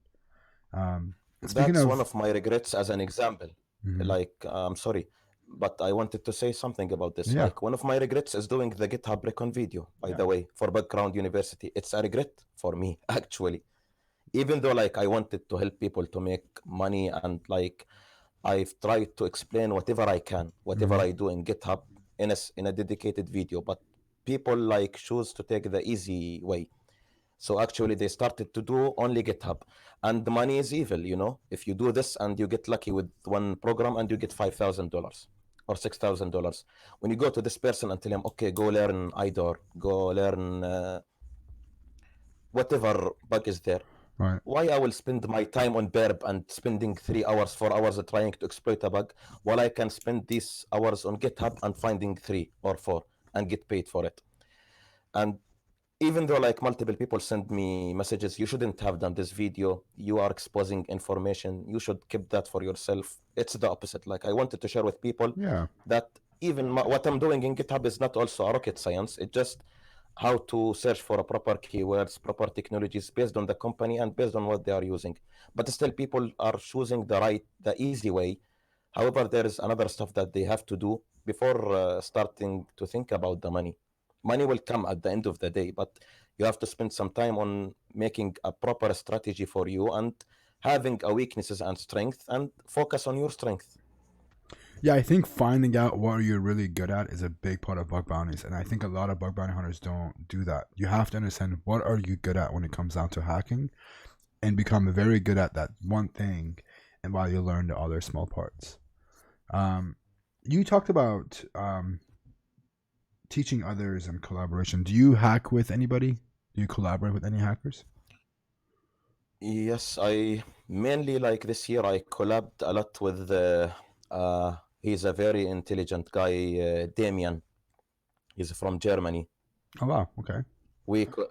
Speaker 1: Speaking
Speaker 3: That's
Speaker 1: of,
Speaker 3: one of my regrets as an example.
Speaker 1: Mhm.
Speaker 3: Like, I'm sorry, but I wanted to say something about this.
Speaker 1: Yeah,
Speaker 3: Like, one of my regrets is doing the GitHub Recon video, by
Speaker 1: yeah,
Speaker 3: the way, for Background University. It's a regret for me, actually. Even though, like, I wanted to help people to make money, and, like, I've tried to explain whatever I can, whatever
Speaker 1: Mhm.
Speaker 3: I do in GitHub in a dedicated video, but people, like, choose to take the easy way. So actually, they started to do only GitHub, and the money is evil. If you do this and you get lucky with one program and you get $5,000 or $6,000, when you go to this person and tell him, okay, go learn IDOR, go learn whatever bug is there.
Speaker 1: Right.
Speaker 3: Why I will spend my time on Burp and spending 3 hours, 4 hours trying to exploit a bug, while I can spend these hours on GitHub and finding 3 or 4 and get paid for it. And even though, like, multiple people send me messages, you shouldn't have done this video, you are exposing information, you should keep that for yourself. It's the opposite. Like, I wanted to share with people
Speaker 1: Yeah.
Speaker 3: that even what I'm doing in GitHub is not also a rocket science. It's just how to search for a proper keywords, proper technologies based on the company and based on what they are using. But still, people are choosing the easy way. However, there is another stuff that they have to do before starting to think about the money. Money will come at the end of the day, but you have to spend some time on making a proper strategy for you and having a weaknesses and strength and focus on your strength.
Speaker 1: Yeah, I think finding out what you're really good at is a big part of bug bounties, and I think a lot of bug bounty hunters don't do that. You have to understand what are you good at when it comes down to hacking, and become very good at that one thing, and while you learn the other small parts. Um, you talked about teaching others and collaboration. Do you hack with anybody? Do you collaborate with any hackers?
Speaker 3: Yes, I mainly, like, this year I collabed a lot with he's a very intelligent guy, Damien. He's from Germany.
Speaker 1: Oh wow, okay.
Speaker 3: We co-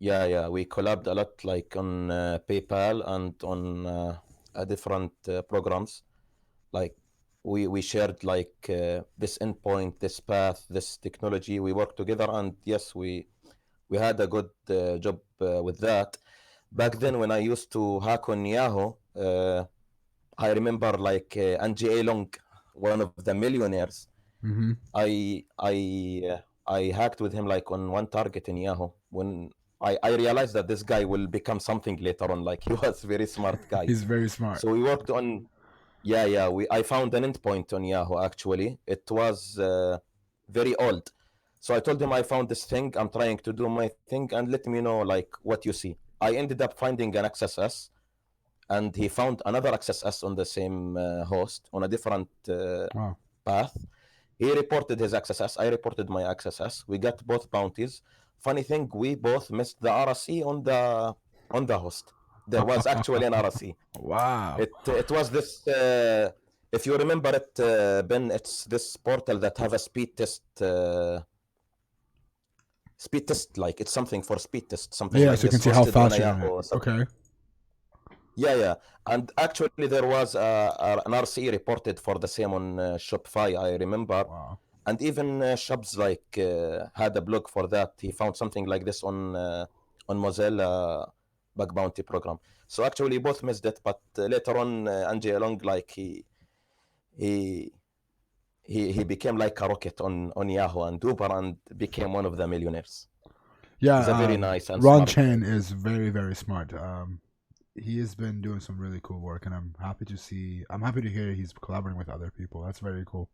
Speaker 3: yeah, we collabed a lot, like, on PayPal and on different programs. Like, we shared, like, this endpoint, this path, this technology. We worked together, and yes, we had a good job with that. Back then, when I used to hack on Yahoo, I remember, like, NGA Long, one of the millionaires.
Speaker 1: Mm-hmm.
Speaker 3: I hacked with him, like, on one target in Yahoo. When I realized that this guy will become something later on. Like, he was very smart guy.
Speaker 1: He's very smart.
Speaker 3: So we worked on, yeah. I found an endpoint on Yahoo. Actually, it was very old. So I told him I found this thing. I'm trying to do my thing, and let me know, like, what you see. I ended up finding an XSS, and he found another XSS on the same host on a different
Speaker 1: Wow.
Speaker 3: path. He reported his XSS. I reported my XSS. We got both bounties. Funny thing, we both missed the RSE on the host. There was actually an RSE.
Speaker 1: Wow.
Speaker 3: It was this. If you remember it, Ben, it's this portal that have a speed test. Speed test, like, it's something for speed test, something
Speaker 1: Yeah,
Speaker 3: like
Speaker 1: so you
Speaker 3: this,
Speaker 1: can see how
Speaker 3: hosted on
Speaker 1: fast
Speaker 3: a
Speaker 1: you're in it.
Speaker 3: Yahoo.
Speaker 1: Okay.
Speaker 3: Yeah. And actually, there was an RCE reported for the same on Shopify, I remember.
Speaker 1: Wow.
Speaker 3: And even shops, like, had a blog for that. He found something like this on Mozilla bug bounty program. So actually, both missed it. But later on, Angie Along, like, he he became like a rocket on Yahoo and Uber and became one of the millionaires.
Speaker 1: Yeah,
Speaker 3: He's a very nice and
Speaker 1: Ron
Speaker 3: smart guy.
Speaker 1: Chen is very, very smart. He has been doing some really cool work, and I'm happy to hear he's collaborating with other people. That's very cool.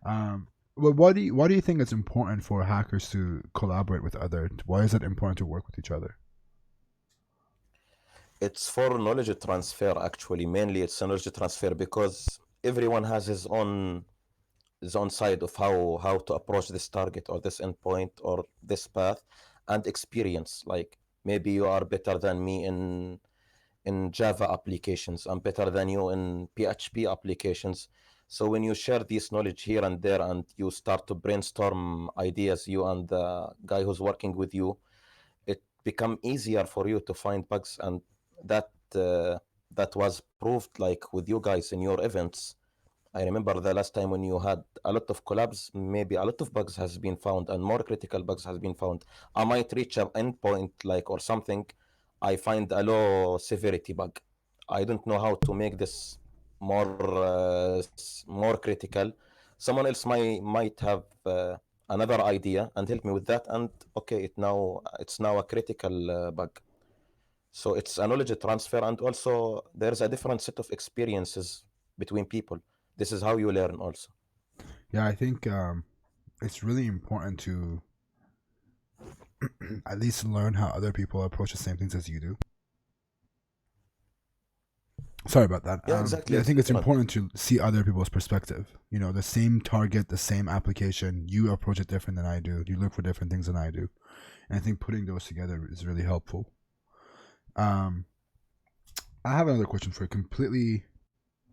Speaker 1: Well, why do you think it's important for hackers to collaborate with others? Why is it important to work with each other?
Speaker 3: It's for knowledge transfer, actually. Mainly, it's a knowledge transfer because everyone has his own side of how to approach this target or this endpoint or this path and experience. Like, maybe you are better than me in Java applications. I'm better than you in PHP applications. So when you share this knowledge here and there and you start to brainstorm ideas, you and the guy who's working with you, it become easier for you to find bugs, and that that was proved like with you guys in your events. I remember the last time when you had a lot of collabs, maybe a lot of bugs has been found and more critical bugs has been found. I might reach an endpoint like or something, I find a low severity bug. I don't know how to make this more critical. Someone else might have another idea and help me with that, and okay, it's now a critical bug. So it's a knowledge transfer, and also there's a different set of experiences between people. This is how you learn also.
Speaker 1: Yeah, I think it's really important to at least learn how other people approach the same things as you do. Sorry about that.
Speaker 3: Yeah, exactly.
Speaker 1: Yeah, I think it's
Speaker 3: different.
Speaker 1: important to see other people's perspective. You know, the same target, the same application, you approach it different than I do. You look for different things than I do. And I think putting those together is really helpful. I have another question for you, completely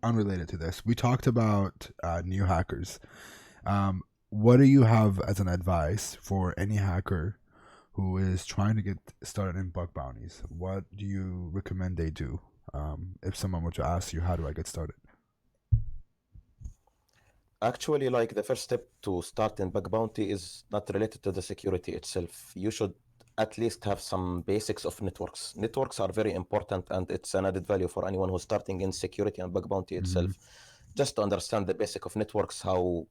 Speaker 1: unrelated to this. We talked about new hackers. What do you have as an advice for any hacker who is trying to get started in bug bounties? What do you recommend they do? If someone were to ask you, how do I get started?
Speaker 3: Actually, like the first step to start in bug bounty is not related to the security itself. You should at least have some basics of networks. Networks are very important, and it's an added value for anyone who's starting in security and bug bounty itself. Just to understand the basic of networks, how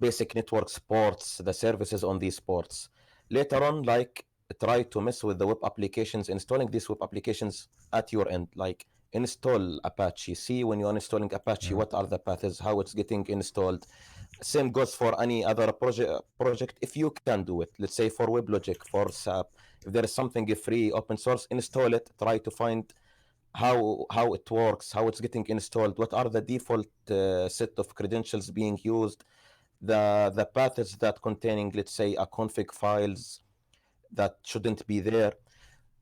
Speaker 3: basic network ports, the services on these ports. Later on, like try to mess with the web applications, installing these web applications at your end, like install Apache. See when you're installing Apache, what are the paths, how it's getting installed. Same goes for any other project if you can do it. Let's say for WebLogic, for SAP, if there is something free, open source, install it. Try to find how it works, how it's getting installed, what are the default set of credentials being used, the paths that containing, let's say, a config files that shouldn't be there.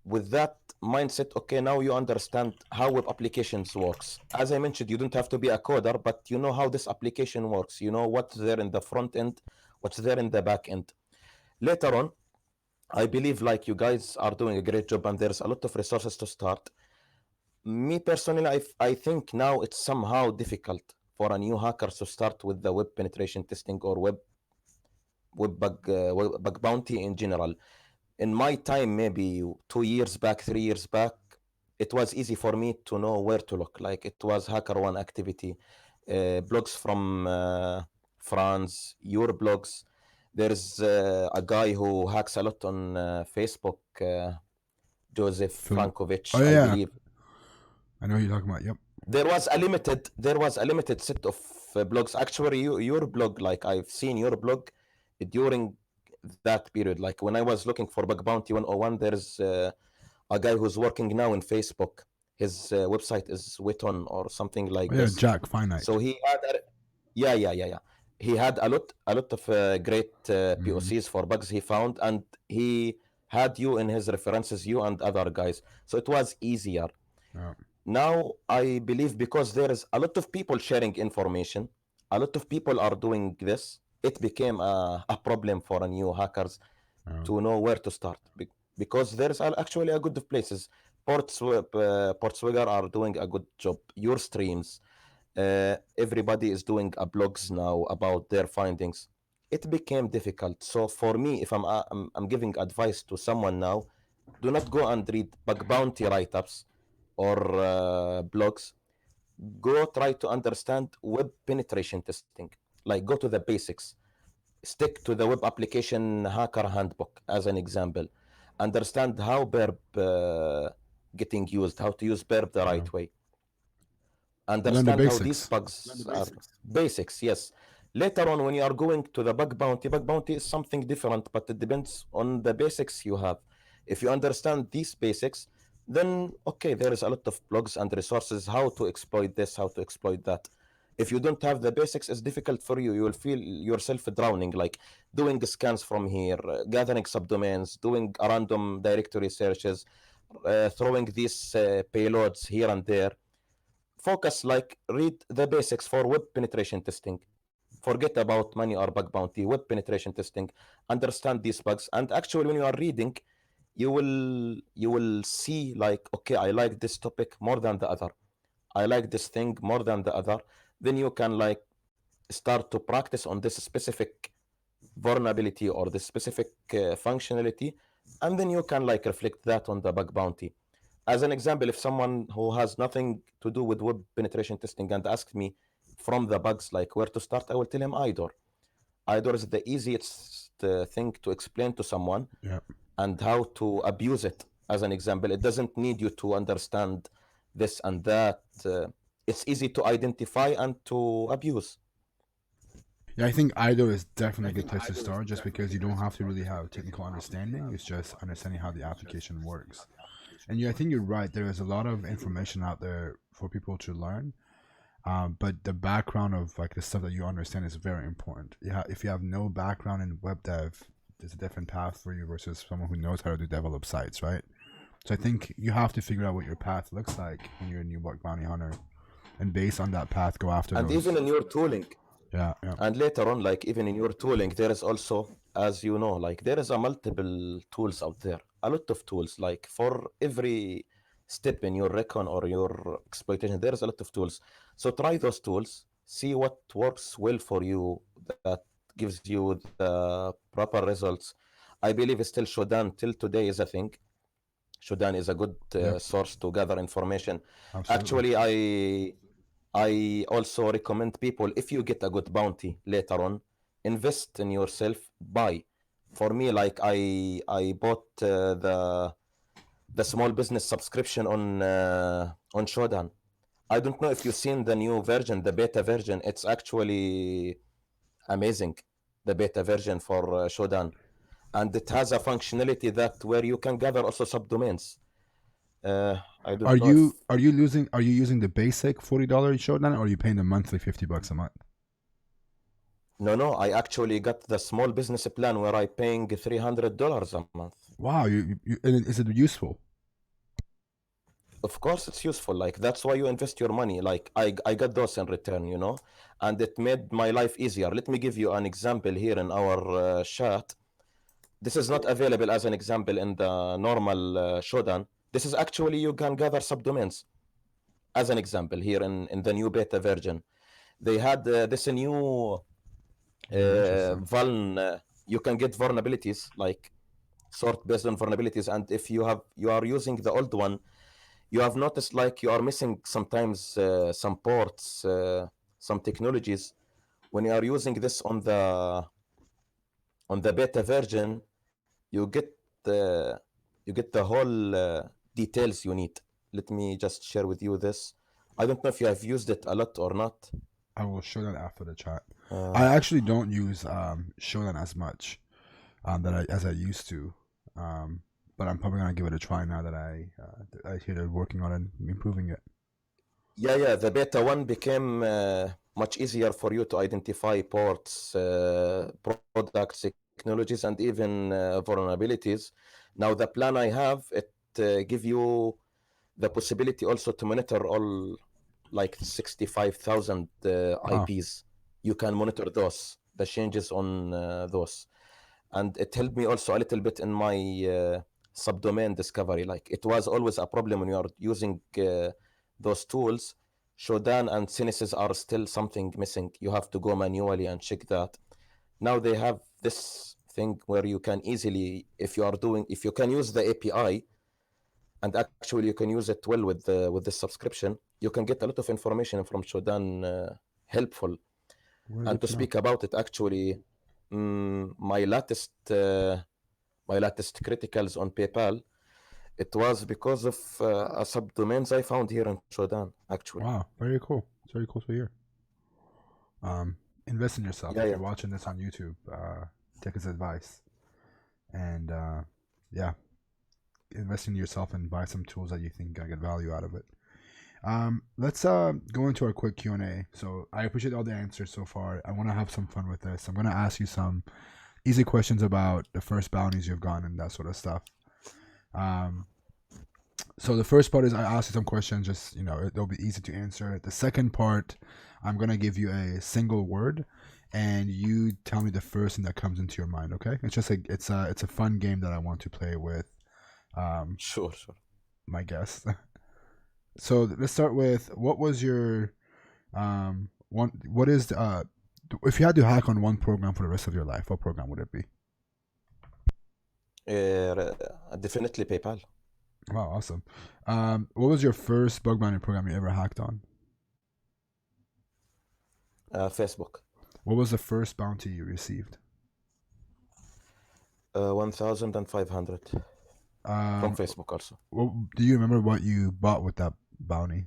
Speaker 3: With that mindset, okay, now you understand how web applications works. As I mentioned, you don't have to be a coder, but you know how this application works. You know what's there in the front end, what's there in the back end. Later on, I believe like you guys are doing a great job and there's a lot of resources to start. Me personally, I think now it's somehow difficult for a new hacker to start with the web penetration testing or web bug bounty in general. In my time, maybe 2 years back, 3 years back, it was easy for me to know where to look. Like it was HackerOne activity, blogs from France, your blogs. There's a guy who hacks a lot on Facebook, Joseph Frankovich,
Speaker 1: Oh
Speaker 3: I
Speaker 1: yeah,
Speaker 3: believe.
Speaker 1: I know who you're talking about. Yep.
Speaker 3: There was a limited set of blogs. Actually, your blog, like I've seen your blog during that period. Like when I was looking for Bug Bounty 101, there's a guy who's working now in Facebook. His website is Witon or something like
Speaker 1: Oh yeah,
Speaker 3: this.
Speaker 1: Jack Finite.
Speaker 3: So he had yeah. He had a lot of great POCs for bugs he found, and he had you in his references, you and other guys. So it was easier.
Speaker 1: Yeah.
Speaker 3: Now I believe because there is a lot of people sharing information, a lot of people are doing this, it became a problem for a new hackers to know where to start. Because there's actually a good of places. Portswigger are doing a good job. Your streams, everybody is doing a blogs now about their findings. It became difficult. So for me, if I'm giving advice to someone now, do not go and read bug bounty write-ups or blogs. Go try to understand web penetration testing. Like go to the basics. Stick to the web application hacker handbook as an example. Understand how burp getting used, how to use burp the right way.
Speaker 1: Learn the
Speaker 3: Understand how these
Speaker 1: basics.
Speaker 3: bugs are basics. Yes. Later on, when you are going to the bug bounty is something different, but it depends on the basics you have. If you understand these basics, then okay, there is a lot of blogs and resources how to exploit this, how to exploit that. If you don't have the basics, it's difficult for you. You will feel yourself drowning, like doing scans from here, gathering subdomains, doing random directory searches, throwing these payloads here and there. Focus, like read the basics for web penetration testing. Forget about money or bug bounty. Web penetration testing. Understand these bugs. And actually, when you are reading, you will see like, okay, I like this topic more than the other. I like this thing more than the other. Then you can like start to practice on this specific vulnerability or the specific functionality, and then you can like reflect that on the bug bounty. As an example, if someone who has nothing to do with web penetration testing and asks me from the bugs like where to start, I will tell him IDOR. IDOR is the easiest thing to explain to someone
Speaker 1: Yeah.
Speaker 3: and how to abuse it. As an example, it doesn't need you to understand this and that. It's easy to identify and to abuse.
Speaker 1: Yeah, I think IDO is definitely a good place to start, just because you don't have to really have technical understanding. It's just understanding how the application works. And yeah, I think you're right. There is a lot of information out there for people to learn. But the background of like the stuff that you understand is very important. Yeah, if you have no background in web dev, there's a different path for you versus someone who knows how to develop sites, right? So I think you have to figure out what your path looks like when you're a new bug bounty hunter, and based on that path, go after
Speaker 3: And
Speaker 1: those.
Speaker 3: even in your tooling,
Speaker 1: Yeah, yeah.
Speaker 3: and later on, like even in your tooling, there is also, as you know, like there is a multiple tools out there, a lot of tools. Like for every step in your recon or your exploitation, there is a lot of tools. So try those tools, see what works well for you, that gives you the proper results. I believe still Shodan till today is a thing. Shodan is a good
Speaker 1: Yep.
Speaker 3: source to gather information.
Speaker 1: Absolutely.
Speaker 3: Actually, I also recommend people, if you get a good bounty later on, invest in yourself, buy. For me, like I bought the small business subscription on Shodan. I don't know if you've seen the new version, the beta version. It's actually amazing, the beta version for Shodan, and it has a functionality that where you can gather also subdomains. I don't know if
Speaker 1: Are you using the basic $40 Showdown, or are you paying the monthly $50 a month?
Speaker 3: no, I actually got the small business plan where I paying $300 a month.
Speaker 1: Wow, and is it useful?
Speaker 3: Of course, it's useful. Like that's why you invest your money. Like I got those in return, and it made my life easier. Let me give you an example here in our chat. This is not available as an example in the normal Shodan. This is actually you can gather subdomains. As an example, here in the new beta version, they had this new you can get vulnerabilities, like sort based on vulnerabilities, and if you are using the old one, you have noticed like you are missing sometimes some ports, some technologies. When you are using this on the beta version, you get the whole details you need. Let me just share with you this. I don't know if you have used it a lot or not.
Speaker 1: I will show that after the chat. I actually don't use Shodan as much as I used to, but I'm probably gonna give it a try now that I hear they're working on it and improving it.
Speaker 3: Yeah. The beta one became much easier for you to identify ports, products, technologies, and even vulnerabilities. Now the plan I have, it give you the possibility also to monitor all like 65,000 IPs. You can monitor those, the changes on those. And it helped me also a little bit in my subdomain discovery. Like it was always a problem when you are using those tools. Shodan and Synesys are still something missing. You have to go manually and check that. Now they have this thing where you can easily, if you can use the API, and actually you can use it well with the subscription, you can get a lot of information from Shodan, helpful. And to speak about it, actually, my latest criticals on PayPal, it was because of a subdomains I found here in Shodan, actually.
Speaker 1: Wow, very cool. It's very cool to hear. Invest in yourself. If you're watching this on YouTube, take his advice, and invest in yourself and buy some tools that you think can get value out of it. Let's go into our quick Q&A. So I appreciate all the answers so far. I want to have some fun with this. I'm going to ask you some easy questions about the first bounties you've gotten and that sort of stuff. So the first part is I ask you some questions, just it'll be easy to answer. The second part, I'm going to give you a single word and you tell me the first thing that comes into your mind, okay? It's just it's a fun game that I want to play with
Speaker 3: Sure, sure.
Speaker 1: My guess. So let's start with what was your one? What is if you had to hack on one program for the rest of your life, what program would it be?
Speaker 3: Definitely PayPal.
Speaker 1: Wow, awesome. What was your first bug bounty program you ever hacked on?
Speaker 3: Facebook.
Speaker 1: What was the first bounty you received?
Speaker 3: 1,500 from Facebook also.
Speaker 1: Do you remember what you bought with that bounty?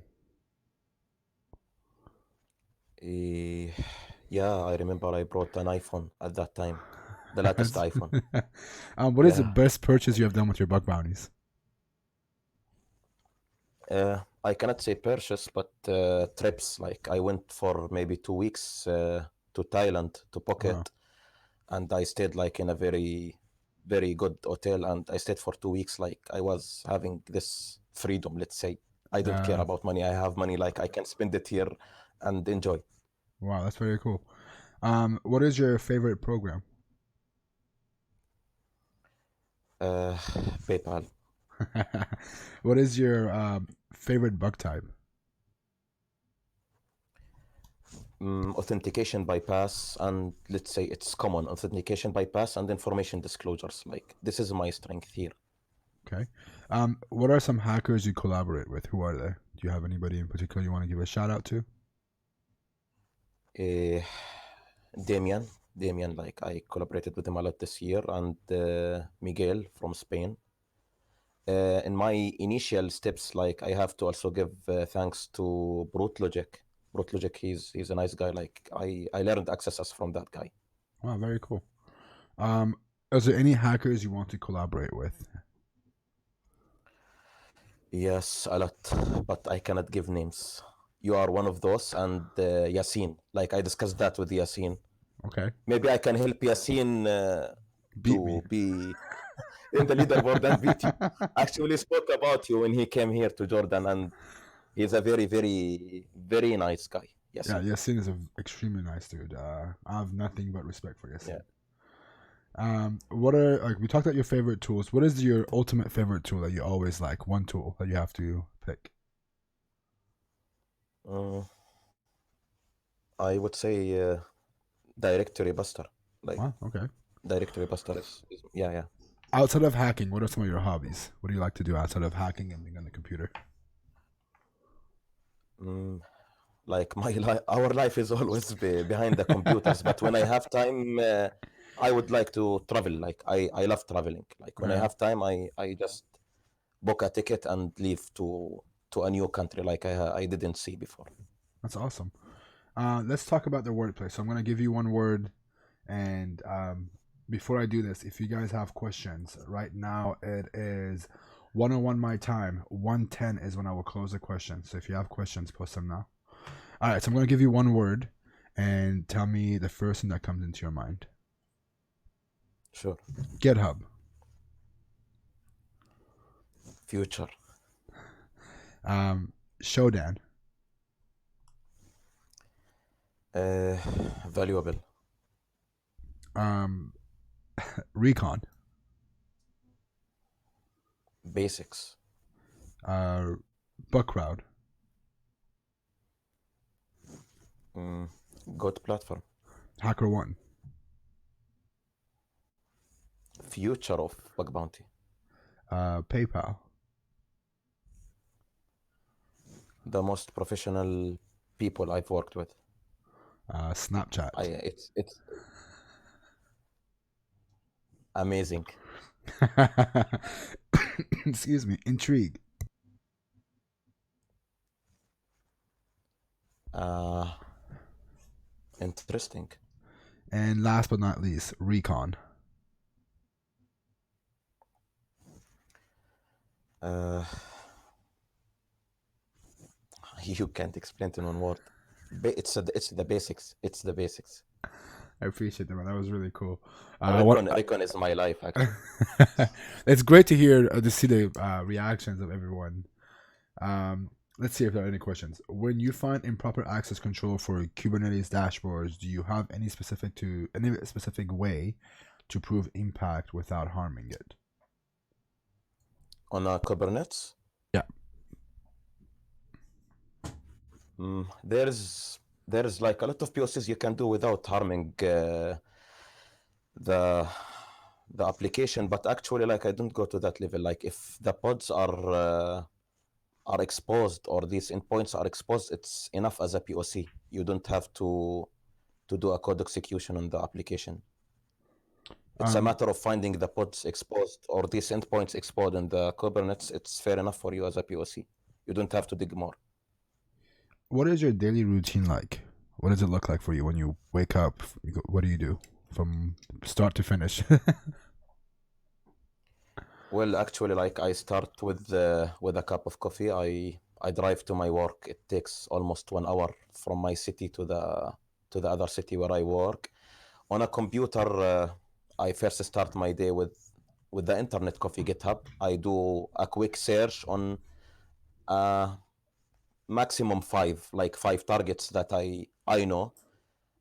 Speaker 3: Yeah, I remember I brought an iPhone at that time, the latest iPhone.
Speaker 1: What is the
Speaker 3: Yeah.
Speaker 1: best purchase you have done with your bug bounties?
Speaker 3: I cannot say purchase, but trips. Like I went for maybe 2 weeks to Thailand to
Speaker 1: Wow.
Speaker 3: Phuket, and I stayed like in a very, very good hotel, and I stayed for 2 weeks. Like I was having this freedom, let's say. I don't care about money. I have money, like I can spend it here and enjoy.
Speaker 1: Wow, that's very cool. What is your favorite program?
Speaker 3: PayPal.
Speaker 1: What is your favorite bug type?
Speaker 3: Authentication bypass, and let's say it's common authentication bypass and information disclosures. Like this is my strength here.
Speaker 1: Okay. What are some hackers you collaborate with? Who are they? Do you have anybody in particular you want to give a shout out to?
Speaker 3: Damian, like I collaborated with him a lot this year, and Miguel from Spain. In my initial steps, like I have to also give thanks to Brute Logic. Brute Logic, he's a nice guy. Like I learned accesses from that guy.
Speaker 1: Wow, very cool. Is there any hackers you want to collaborate with?
Speaker 3: Yes, a lot, but I cannot give names. You are one of those, and Yasin. Like I discussed that with Yasin.
Speaker 1: Okay.
Speaker 3: Maybe I can help Yasin
Speaker 1: Beat me.
Speaker 3: to be in the leaderboard and beat you. Actually, spoke about you when he came here to Jordan, and he's a very, very, very nice guy.
Speaker 1: Yeah,
Speaker 3: Yasin.
Speaker 1: Yasin is an extremely nice dude. I have nothing but respect for Yasin.
Speaker 3: Yeah.
Speaker 1: What are like we talked about your favorite tools? What is your ultimate favorite tool that you always like? One tool that you have to pick.
Speaker 3: I would say directory buster. Like
Speaker 1: Wow, okay.
Speaker 3: directory buster is yeah.
Speaker 1: Outside of hacking, what are some of your hobbies? What do you like to do outside of hacking and being on the computer?
Speaker 3: Like our life is always behind the computers, but when I have time, I would like to travel. Like I love traveling. Like when I have time, I just book a ticket and leave to a new country like I didn't see before.
Speaker 1: That's awesome. Let's talk about the wordplay. So I'm going to give you one word, and before I do this, if you guys have questions, right now it is 1:01 my time. 1:10 is when I will close the question. So if you have questions, post them now. All right, so I'm going to give you one word, and tell me the first thing that comes into your mind.
Speaker 3: Sure.
Speaker 1: GitHub.
Speaker 3: Future.
Speaker 1: Shodan.
Speaker 3: Valuable.
Speaker 1: Recon.
Speaker 3: Basics.
Speaker 1: Buckrowd.
Speaker 3: Good platform.
Speaker 1: HackerOne.
Speaker 3: Future of bug bounty.
Speaker 1: PayPal.
Speaker 3: The most professional people I've worked with.
Speaker 1: Snapchat.
Speaker 3: It's amazing.
Speaker 1: Excuse me. Intrigue.
Speaker 3: Interesting.
Speaker 1: And last but not least, Recon.
Speaker 3: You can't explain it in one word. It's the basics. It's the basics.
Speaker 1: I appreciate that, man. That was really cool.
Speaker 3: Recon is my life, actually.
Speaker 1: It's great to hear, to see the reactions of everyone. Let's see if there are any questions. When you find improper access control for Kubernetes dashboards, do you have any specific way to prove impact without harming it?
Speaker 3: On a Kubernetes?
Speaker 1: Yeah.
Speaker 3: There's like a lot of POCs you can do without harming the application, but actually, like, I don't go to that level. Like, if the pods are exposed or these endpoints are exposed, it's enough as a POC. You don't have to do a code execution on the application. It's a matter of finding the pods exposed or these endpoints exposed in the Kubernetes. It's fair enough for you as a POC. You don't have to dig more.
Speaker 1: What is your daily routine like? What does it look like for you when you wake up? What do you do from start to finish?
Speaker 3: Well, actually, like, I start with a cup of coffee. I drive to my work. It takes almost 1 hour from my city to the other city where I work. On a computer, I first start my day with the internet coffee GitHub. I do a quick search on maximum five targets that I know,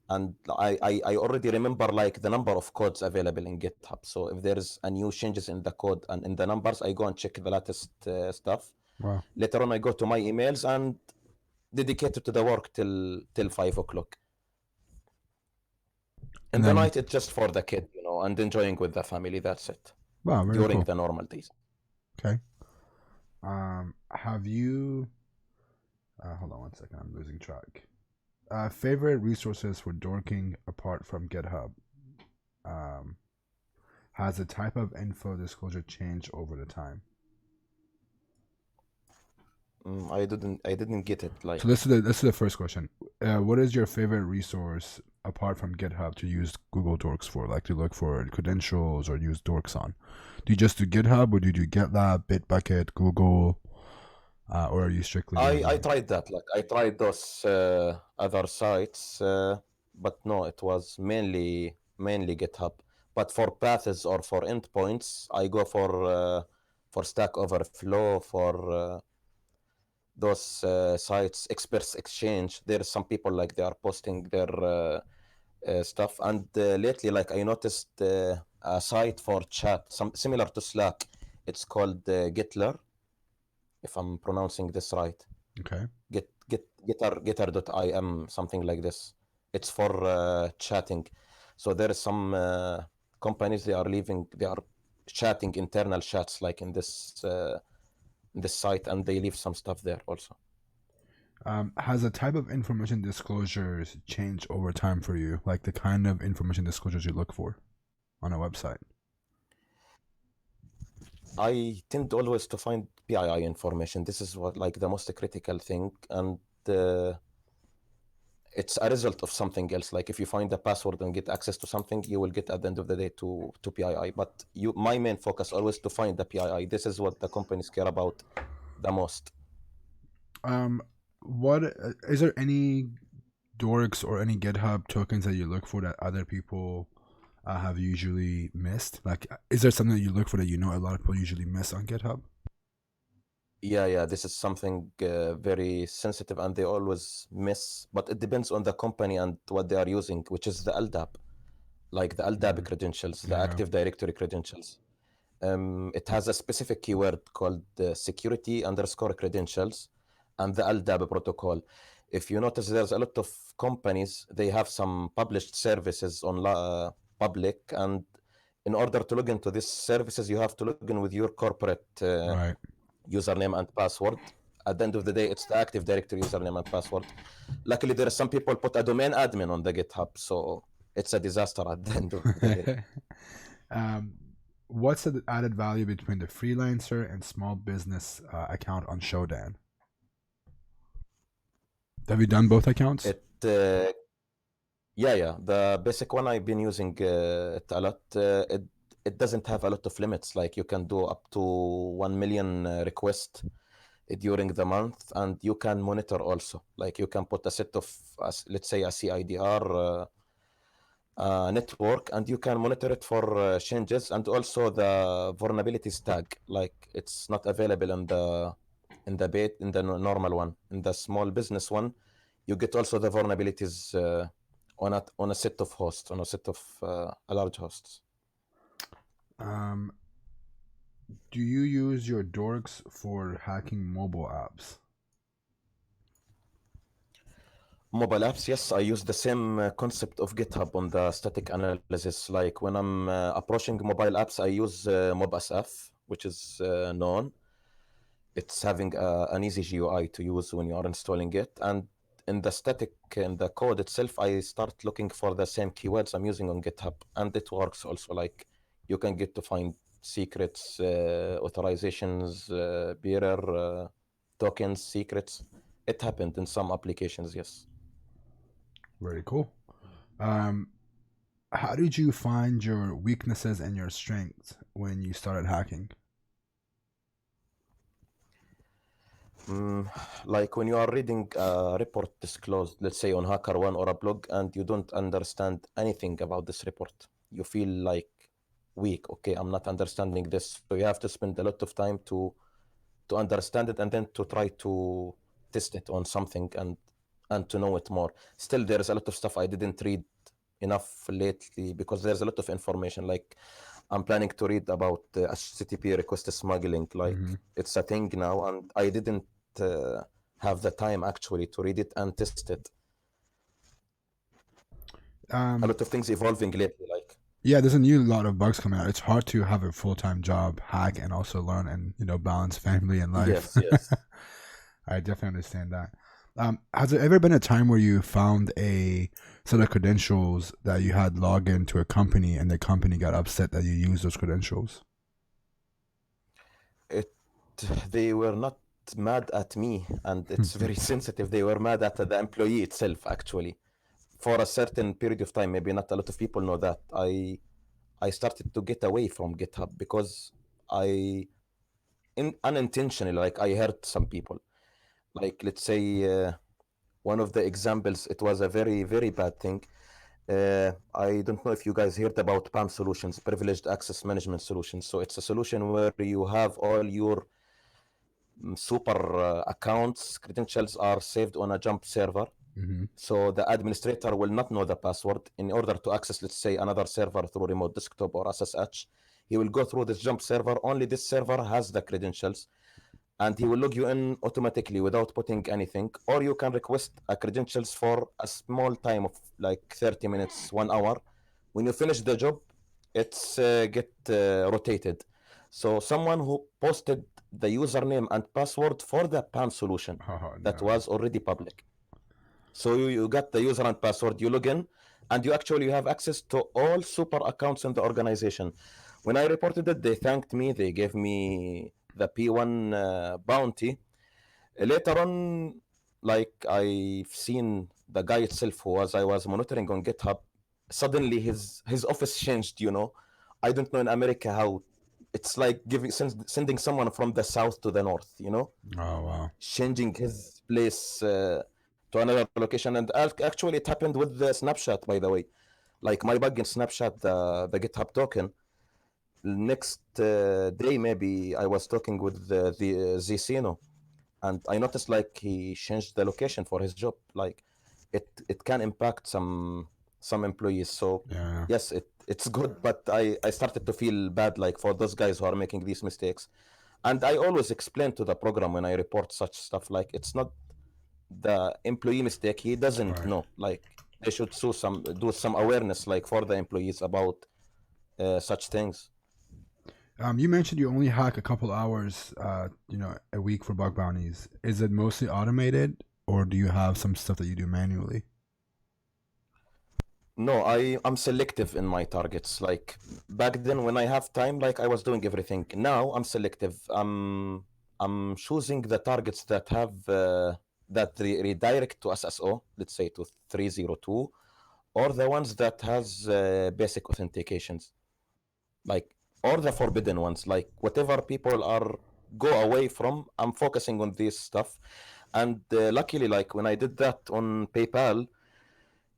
Speaker 3: and I already remember like the number of codes available in GitHub. So if there is a new changes in the code and in the numbers, I go and check the latest stuff.
Speaker 1: Wow.
Speaker 3: Later on, I go to my emails and dedicated to the work till 5 o'clock. In the night, it's just for the kid, and enjoying with the family. That's it.
Speaker 1: Wow, very
Speaker 3: During
Speaker 1: cool.
Speaker 3: the normal days.
Speaker 1: Okay. Have you? Hold on one second. I'm losing track. Favorite resources for dorking apart from GitHub? Has the type of info disclosure changed over the time?
Speaker 3: I didn't get it. Like,
Speaker 1: So this is the first question. What is your favorite resource apart from GitHub to use Google Dorks for? Like to look for credentials or use Dorks on? Do you just do GitHub or do you do GitLab, Bitbucket, Google, or are you strictly?
Speaker 3: I tried that. Like, I tried those other sites, but no, it was mainly GitHub. But for paths or for endpoints, I go for Stack Overflow, for those sites, Experts Exchange. There's some people like they are posting their stuff, and lately, like, I noticed a site for chat, some similar to Slack. It's called Gittler, if I'm pronouncing this right.
Speaker 1: Okay.
Speaker 3: Gitter.im, something like this. It's for chatting. So there is some companies, they are chatting internal chats like in this site, and they leave some stuff there also.
Speaker 1: Has the type of information disclosures changed over time for you? Like the kind of information disclosures you look for on a website?
Speaker 3: I tend always to find PII information. This is what, like, the most critical thing, and it's a result of something else. Like, if you find the password and get access to something, you will get at the end of the day to PII. But my main focus always to find the PII. This is what the companies care about the most.
Speaker 1: What is there any dorks or any GitHub tokens that you look for that other people have usually missed? Like, is there something that you look for that a lot of people usually miss on GitHub?
Speaker 3: Yeah, this is something very sensitive, and they always miss. But it depends on the company and what they are using, which is the LDAP, like the LDAP credentials, the Active Directory credentials. It has a specific keyword called security_credentials and the LDAP protocol. If you notice, there's a lot of companies, they have some published services on public, and in order to log into these services, you have to log in with your corporate
Speaker 1: Right.
Speaker 3: username and password. At the end of the day, it's the Active Directory username and password. Luckily, there are some people put a domain admin on the GitHub, so it's a disaster at the end of the day.
Speaker 1: What's the added value between the freelancer and small business account on Shodan? Have you done both accounts?
Speaker 3: Yeah. The basic one, I've been using it a lot. It doesn't have a lot of limits. Like, you can do up to 1 million requests during the month, and you can monitor also. Like, you can put a set of, let's say, a CIDR network, and you can monitor it for changes, and also the vulnerabilities tag. Like, it's not available in the normal one. In the small business one, you get also the vulnerabilities on a set of hosts, on a set of a large hosts.
Speaker 1: Do you use your dorks for hacking mobile apps?
Speaker 3: Mobile apps, yes, I use the same concept of GitHub on the static analysis. Like when I'm approaching mobile apps, I use MobSF, which is known. It's having an easy GUI to use when you are installing it. And in the code itself, I start looking for the same keywords I'm using on GitHub, and it works also. Like you can get to find secrets, authorizations, bearer, tokens, secrets. It happened in some applications, yes.
Speaker 1: Very cool. How did you find your weaknesses and your strengths when you started hacking?
Speaker 3: Like when you are reading a report disclosed, let's say on HackerOne or a blog, and you don't understand anything about this report, you feel like weak. Okay, I'm not understanding this, so you have to spend a lot of time to understand it, and then to try to test it on something and to know it more. Still, there is a lot of stuff I didn't read enough lately because there's a lot of information. Like I'm planning to read about HTTP request smuggling. Like it's a thing now, and I didn't have the time actually to read it and test it. A lot of things evolving lately. Like
Speaker 1: Yeah, there's a new lot of bugs coming out. It's hard to have a full-time job, hack, and also learn and balance family and life.
Speaker 3: yes.
Speaker 1: I definitely understand that. Has there ever been a time where you found a set of credentials that you had logged into a company and the company got upset that you used those credentials?
Speaker 3: They were not mad at me, and it's very sensitive. They were mad at the employee itself actually. For a certain period of time, maybe not a lot of people know that I started to get away from GitHub because unintentionally, like I hurt some people. Like let's say one of the examples, it was a very very bad thing. I don't know if you guys heard about PAM solutions, privileged access management solutions. So it's a solution where you have all your super accounts credentials are saved on a jump server. So the administrator will not know the password. In order to access, let's say, another server through remote desktop or SSH, he will go through this jump server. Only this server has the credentials, and he will log you in automatically without putting anything. Or you can request a credentials for a small time of like 30 minutes, 1 hour. When you finish the job, it's get rotated. So someone who posted the username and password for the PAM solution that was already public. So you got the user and password, you log in, and you have access to all super accounts in the organization. When I reported it, they thanked me, they gave me the P1 bounty. Later on, like I've seen the guy itself who I was monitoring on GitHub, suddenly his office changed. I don't know in America how it's like sending someone from the south to the north.
Speaker 1: Oh wow!
Speaker 3: Changing his place to another location, and actually it happened with the Snapchat, by the way. Like my bug in Snapchat, the GitHub token. Next day, maybe I was talking with the Zicino, and I noticed like he changed the location for his job. Like it can impact some employees. So
Speaker 1: Yeah.
Speaker 3: yes, it's good, but I started to feel bad like for those guys who are making these mistakes. And I always explain to the program when I report such stuff, like it's not the employee mistake. He doesn't know. Like they should do some awareness like for the employees about such things.
Speaker 1: You mentioned you only hack a couple hours, a week for bug bounties. Is it mostly automated, or do you have some stuff that you do manually?
Speaker 3: No, I'm selective in my targets. Like back then when I have time, like I was doing everything. Now I'm selective. I'm choosing the targets that have that redirect to SSO, let's say to 302, or the ones that has basic authentications, like or the forbidden ones, like whatever people are go away from. I'm focusing on this stuff, and luckily, like when I did that on PayPal,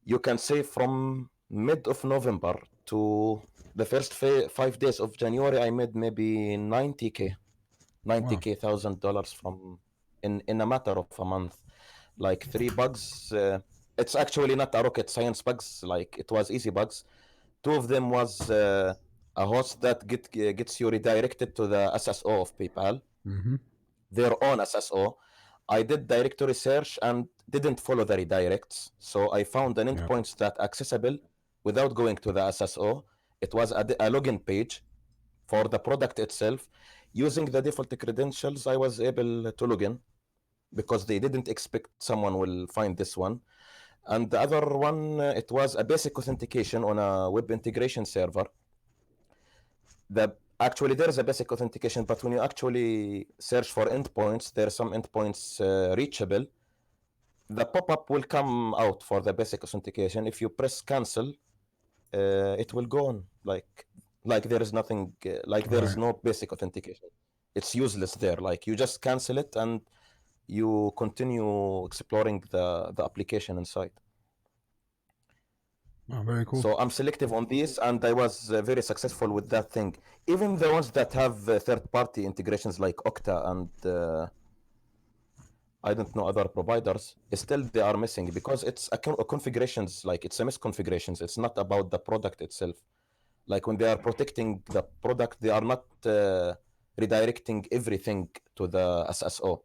Speaker 3: you can say from mid of November to the first 5 days of January, I made maybe 90K,
Speaker 1: Wow.
Speaker 3: 90K $1,000 from in a matter of a month. Like 3 bugs. It's actually not a rocket science bugs. Like it was easy bugs. 2 of them was a host that gets you redirected to the SSO of PayPal,
Speaker 1: Mm-hmm.
Speaker 3: their own SSO. I did directory search and didn't follow the redirects, so I found an
Speaker 1: Yeah.
Speaker 3: endpoint that accessible without going to the SSO. It was a login page for the product itself. Using the default credentials, I was able to log in because they didn't expect someone will find this one. And the other one, it was a basic authentication on a web integration server. Actually, there is a basic authentication, but when you actually search for endpoints, there are some endpoints reachable. The pop-up will come out for the basic authentication. If you press cancel, it will go on like there is nothing, like there is
Speaker 1: Right.
Speaker 3: no basic authentication. It's useless there. Like you just cancel it and you continue exploring the application inside.
Speaker 1: Oh, very cool.
Speaker 3: So I'm selective on these, and I was very successful with that thing. Even the ones that have third-party integrations like Okta and I don't know other providers, still they are missing because it's a configurations, like it's a misconfigurations. It's not about the product itself. Like when they are protecting the product, they are not redirecting everything to the SSO.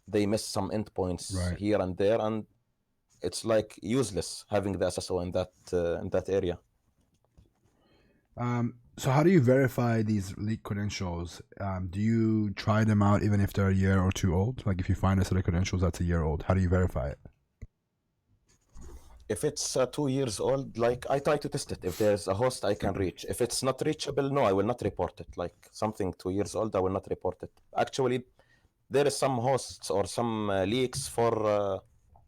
Speaker 3: They miss some endpoints
Speaker 1: Right.
Speaker 3: here and there, and it's like useless having the SSO in that area.
Speaker 1: So how do you verify these leaked credentials? Do you try them out even if they're a year or two old? Like if you find a set of credentials that's a year old, how do you verify it?
Speaker 3: If it's 2 years old, like I try to test it. If there's a host I can reach. If it's not reachable, no, I will not report it. Like something 2 years old, I will not report it. Actually, there is some hosts or some leaks for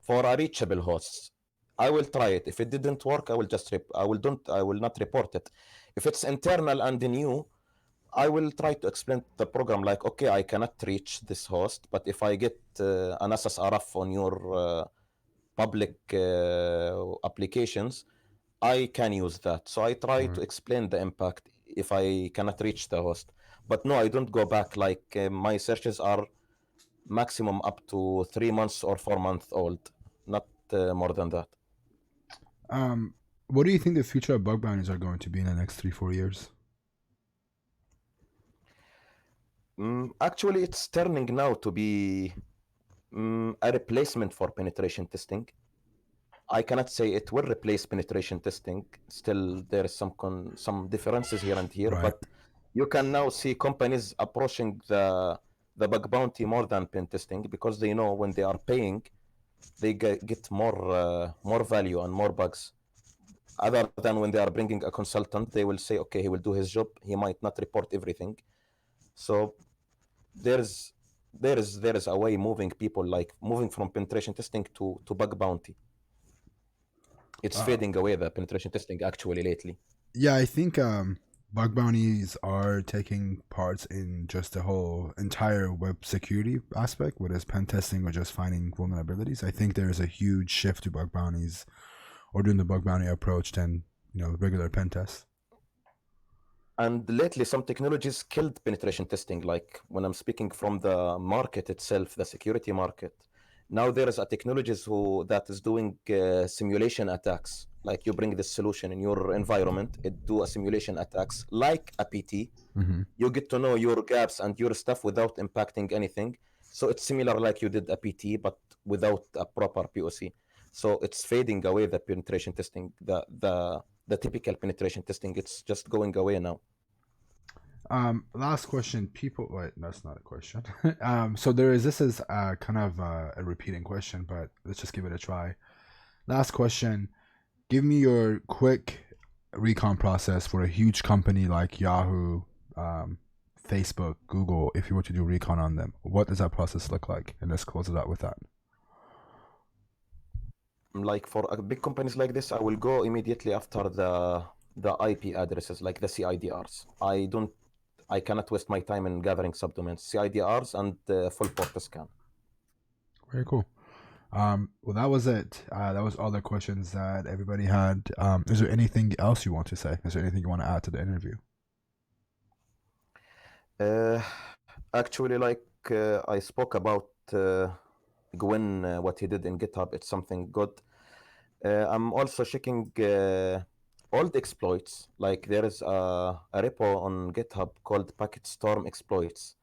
Speaker 3: a reachable hosts. I will try it. If it didn't work, I will just I will not report it. If it's internal and new, I will try to explain the program like, okay, I cannot reach this host, but if I get an SSRF on your public applications, I can use that. So I try to
Speaker 1: Right.
Speaker 3: explain the impact if I cannot reach the host. But no, I don't go back. Like my searches are maximum up to 3 months or 4 months old, not more than that.
Speaker 1: Um, what do you think the future of bug bounties are going to be in the next 3-4 years?
Speaker 3: Actually, it's turning now to be a replacement for penetration testing. I cannot say it will replace penetration testing. Still, there is some differences here and here,
Speaker 1: Right.
Speaker 3: but you can now see companies approaching the bug bounty more than pen testing because they know when they are paying, they get more value and more bugs. Other than when they are bringing a consultant, they will say, okay, he will do his job. He might not report everything. So there's there is a way moving people, like moving from penetration testing to bug bounty. It's
Speaker 1: Uh,
Speaker 3: fading away, the penetration testing, actually, lately.
Speaker 1: yeah, I think bug bounties are taking parts in just the whole entire web security aspect, whether it's pen testing or just finding vulnerabilities. I think there is a huge shift to bug bounties or doing the bug bounty approach than regular pen tests.
Speaker 3: And lately, some technologies killed penetration testing. Like when I'm speaking from the market itself, the security market. Now there is a technologies that is doing simulation attacks. Like you bring this solution in your environment, it do a simulation attacks like a PT.
Speaker 1: Mm-hmm.
Speaker 3: You get to know your gaps and your stuff without impacting anything. So it's similar like you did a PT, but without a proper POC. So it's fading away, the penetration testing, the typical penetration testing. It's just going away now.
Speaker 1: Last question. People, wait, that's not a question. So there is. This is kind of a repeating question, but let's just give it a try. Last question. Give me your quick recon process for a huge company like Yahoo, Facebook, Google. If you were to do recon on them, what does that process look like? And let's close it out with that.
Speaker 3: Like for big companies like this, I will go immediately after the IP addresses, like the CIDRs. I cannot waste my time in gathering subdomains. CIDRs and full port scan.
Speaker 1: Very cool. Well, that was it. That was all the questions that everybody had. Is there anything else you want to say? Is there anything you want to add to the interview?
Speaker 3: Uh, Actually, like I spoke about Gwen, what he did in GitHub, it's something good. I'm also checking old exploits. Like there is a repo on GitHub called Packet Storm Exploits.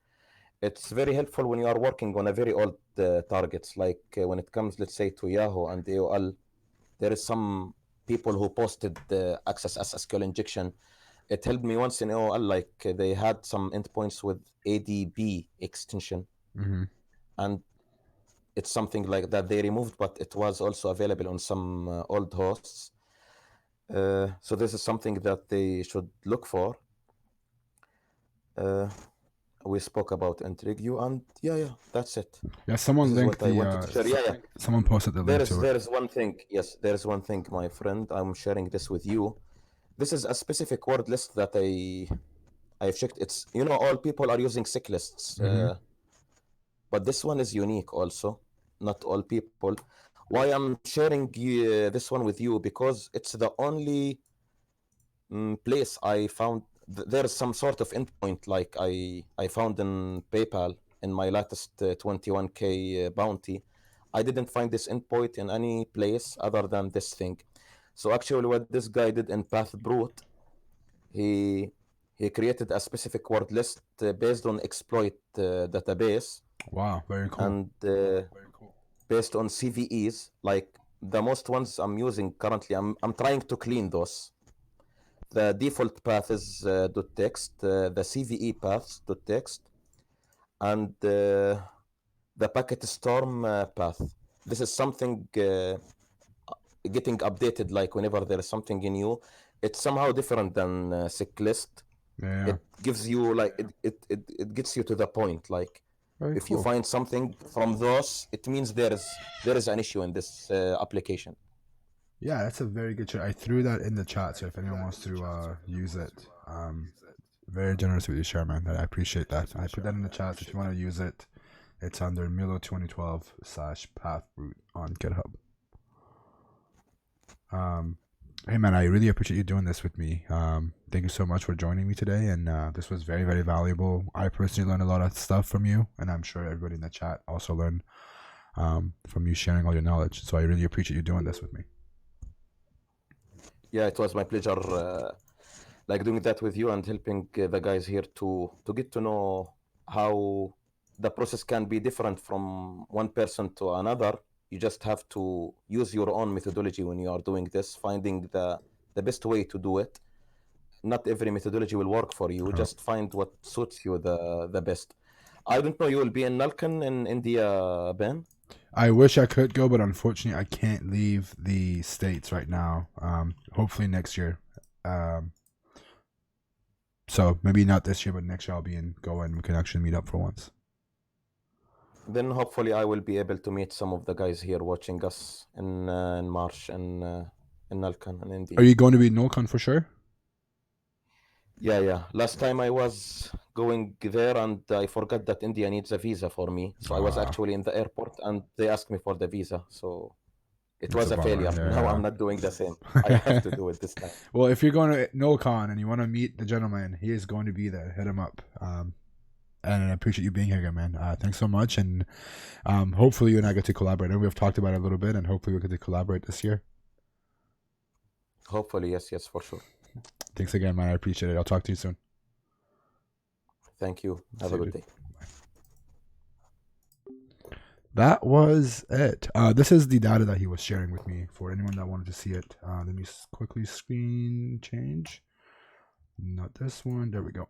Speaker 3: It's very helpful when you are working on a very old targets. Like when it comes, let's say, to Yahoo and AOL, there is some people who posted the access as SQL injection. It helped me once in AOL, like they had some endpoints with ADB extension, and it's something like that they removed, but it was also available on some old hosts. So this is something that they should look for. We spoke about Intrigue, and yeah, that's it.
Speaker 1: Yeah, someone
Speaker 3: This is
Speaker 1: linked
Speaker 3: what I wanted to share. Yeah.
Speaker 1: Someone posted the link to it.
Speaker 3: There is one thing. Yes, there is one thing, my friend. I'm sharing this with you. This is a specific word list that I've checked. It's, all people are using sick lists, but this one is unique also. Not all people. Why I'm sharing this one with you? Because it's the only place I found. There's some sort of endpoint like I found in PayPal in my latest 21K bounty. I didn't find this endpoint in any place other than this thing. So actually, what this guy did in PathBrute, he created a specific word list based on exploit database.
Speaker 1: Wow, very cool.
Speaker 3: And based on CVEs, like the most ones I'm using currently, I'm trying to clean those. The default path is .text, the CVE paths .text, and the packet storm path. This is something getting updated, like whenever there is something new. It's somehow different than sick list.
Speaker 1: Yeah.
Speaker 3: It gives you like it gets you to the point. Like
Speaker 1: Very
Speaker 3: if
Speaker 1: cool.
Speaker 3: you find something from those, it means there is an issue in this application.
Speaker 1: Yeah, that's a very good share. I threw that in the chat, so if anyone wants to use it, very generous with you, share, man. I appreciate that. I put that in the chat, so if you want to use it, it's under Milo2012/pathroot on GitHub. Hey, man, I really appreciate you doing this with me. Thank you so much for joining me today, and this was very, very valuable. I personally learned a lot of stuff from you, and I'm sure everybody in the chat also learned from you sharing all your knowledge. So I really appreciate you doing this with me.
Speaker 3: Yeah, it was my pleasure, like doing that with you and helping the guys here to get to know how the process can be different from one person to another. You just have to use your own methodology when you are doing this, finding the best way to do it. Not every methodology will work for you. Just find what suits you the best. I don't know, you will be in Nalkan in India, Ben?
Speaker 1: I wish I could go, but unfortunately I can't leave the States right now. Hopefully next year. So maybe not this year, but next year I'll be in Goa and we can actually meet up for once.
Speaker 3: Then hopefully I will be able to meet some of the guys here watching us in March in Nalkan in India.
Speaker 1: Are you going to be in Nalkan for sure?
Speaker 3: Yeah. Last time I was going there and I forgot that India needs a visa for me. So I was actually in the airport and they asked me for the visa. So it was a failure. Yeah. Now I'm not doing the same. I have to do it this time.
Speaker 1: Well, if you're going to Nalkan and you want to meet the gentleman, he is going to be there. Hit him up. And I appreciate you being here again, man. Thanks so much. And hopefully you and I get to collaborate. And we've talked about it a little bit and hopefully we get to collaborate this year.
Speaker 3: Hopefully, yes, for sure.
Speaker 1: Thanks again, man. I appreciate it. I'll talk to you soon.
Speaker 3: Thank you. Have a good day.
Speaker 1: That was it. This is the data that he was sharing with me for anyone that wanted to see it. Let me quickly screen change. Not this one. There we go.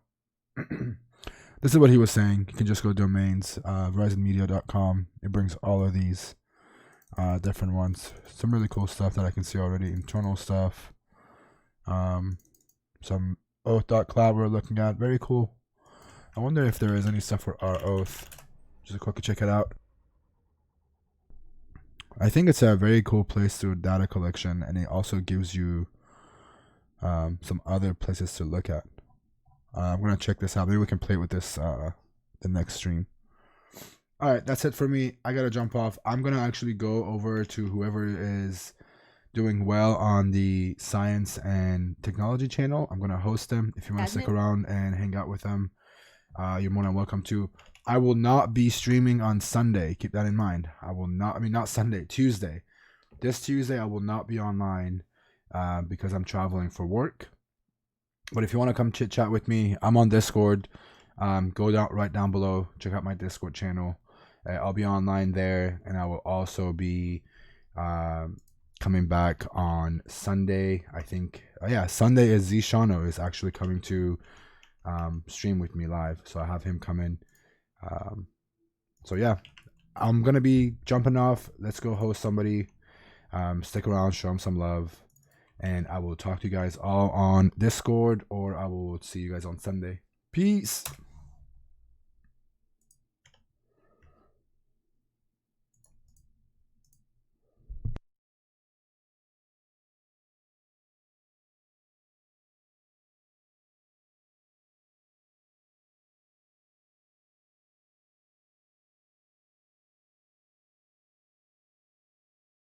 Speaker 1: This is what he was saying. You can just go domains, verizonmedia.com. It brings all of these different ones. Some really cool stuff that I can see already. Internal stuff. Some oath.cloud we're looking at. Very cool. I wonder if there is any stuff for our oath. Just quickly check it out. I think it's a very cool place to data collection, and it also gives you some other places to look at. I'm gonna check this out. Maybe we can play with this the next stream. All right, that's it for me. I gotta jump off. I'm gonna actually go over to whoever is doing well on the science and technology channel. I'm gonna host them. If you want to stick around and hang out with them, you're more than welcome to. I will not be streaming on Sunday. Keep that in mind. I will not. I mean, not Sunday. Tuesday. This Tuesday, I will not be online. because I'm traveling for work. But if you want to come chit chat with me, I'm on Discord. Go down right down below. Check out my Discord channel. I'll be online there, and I will also be coming back on Sunday. I think, Sunday is Zishano is actually coming to stream with me live, so I have him come in. So yeah, I'm gonna be jumping off. Let's go host somebody. Stick around, show them some love, and I will talk to you guys all on Discord, or I will see you guys on Sunday. Peace.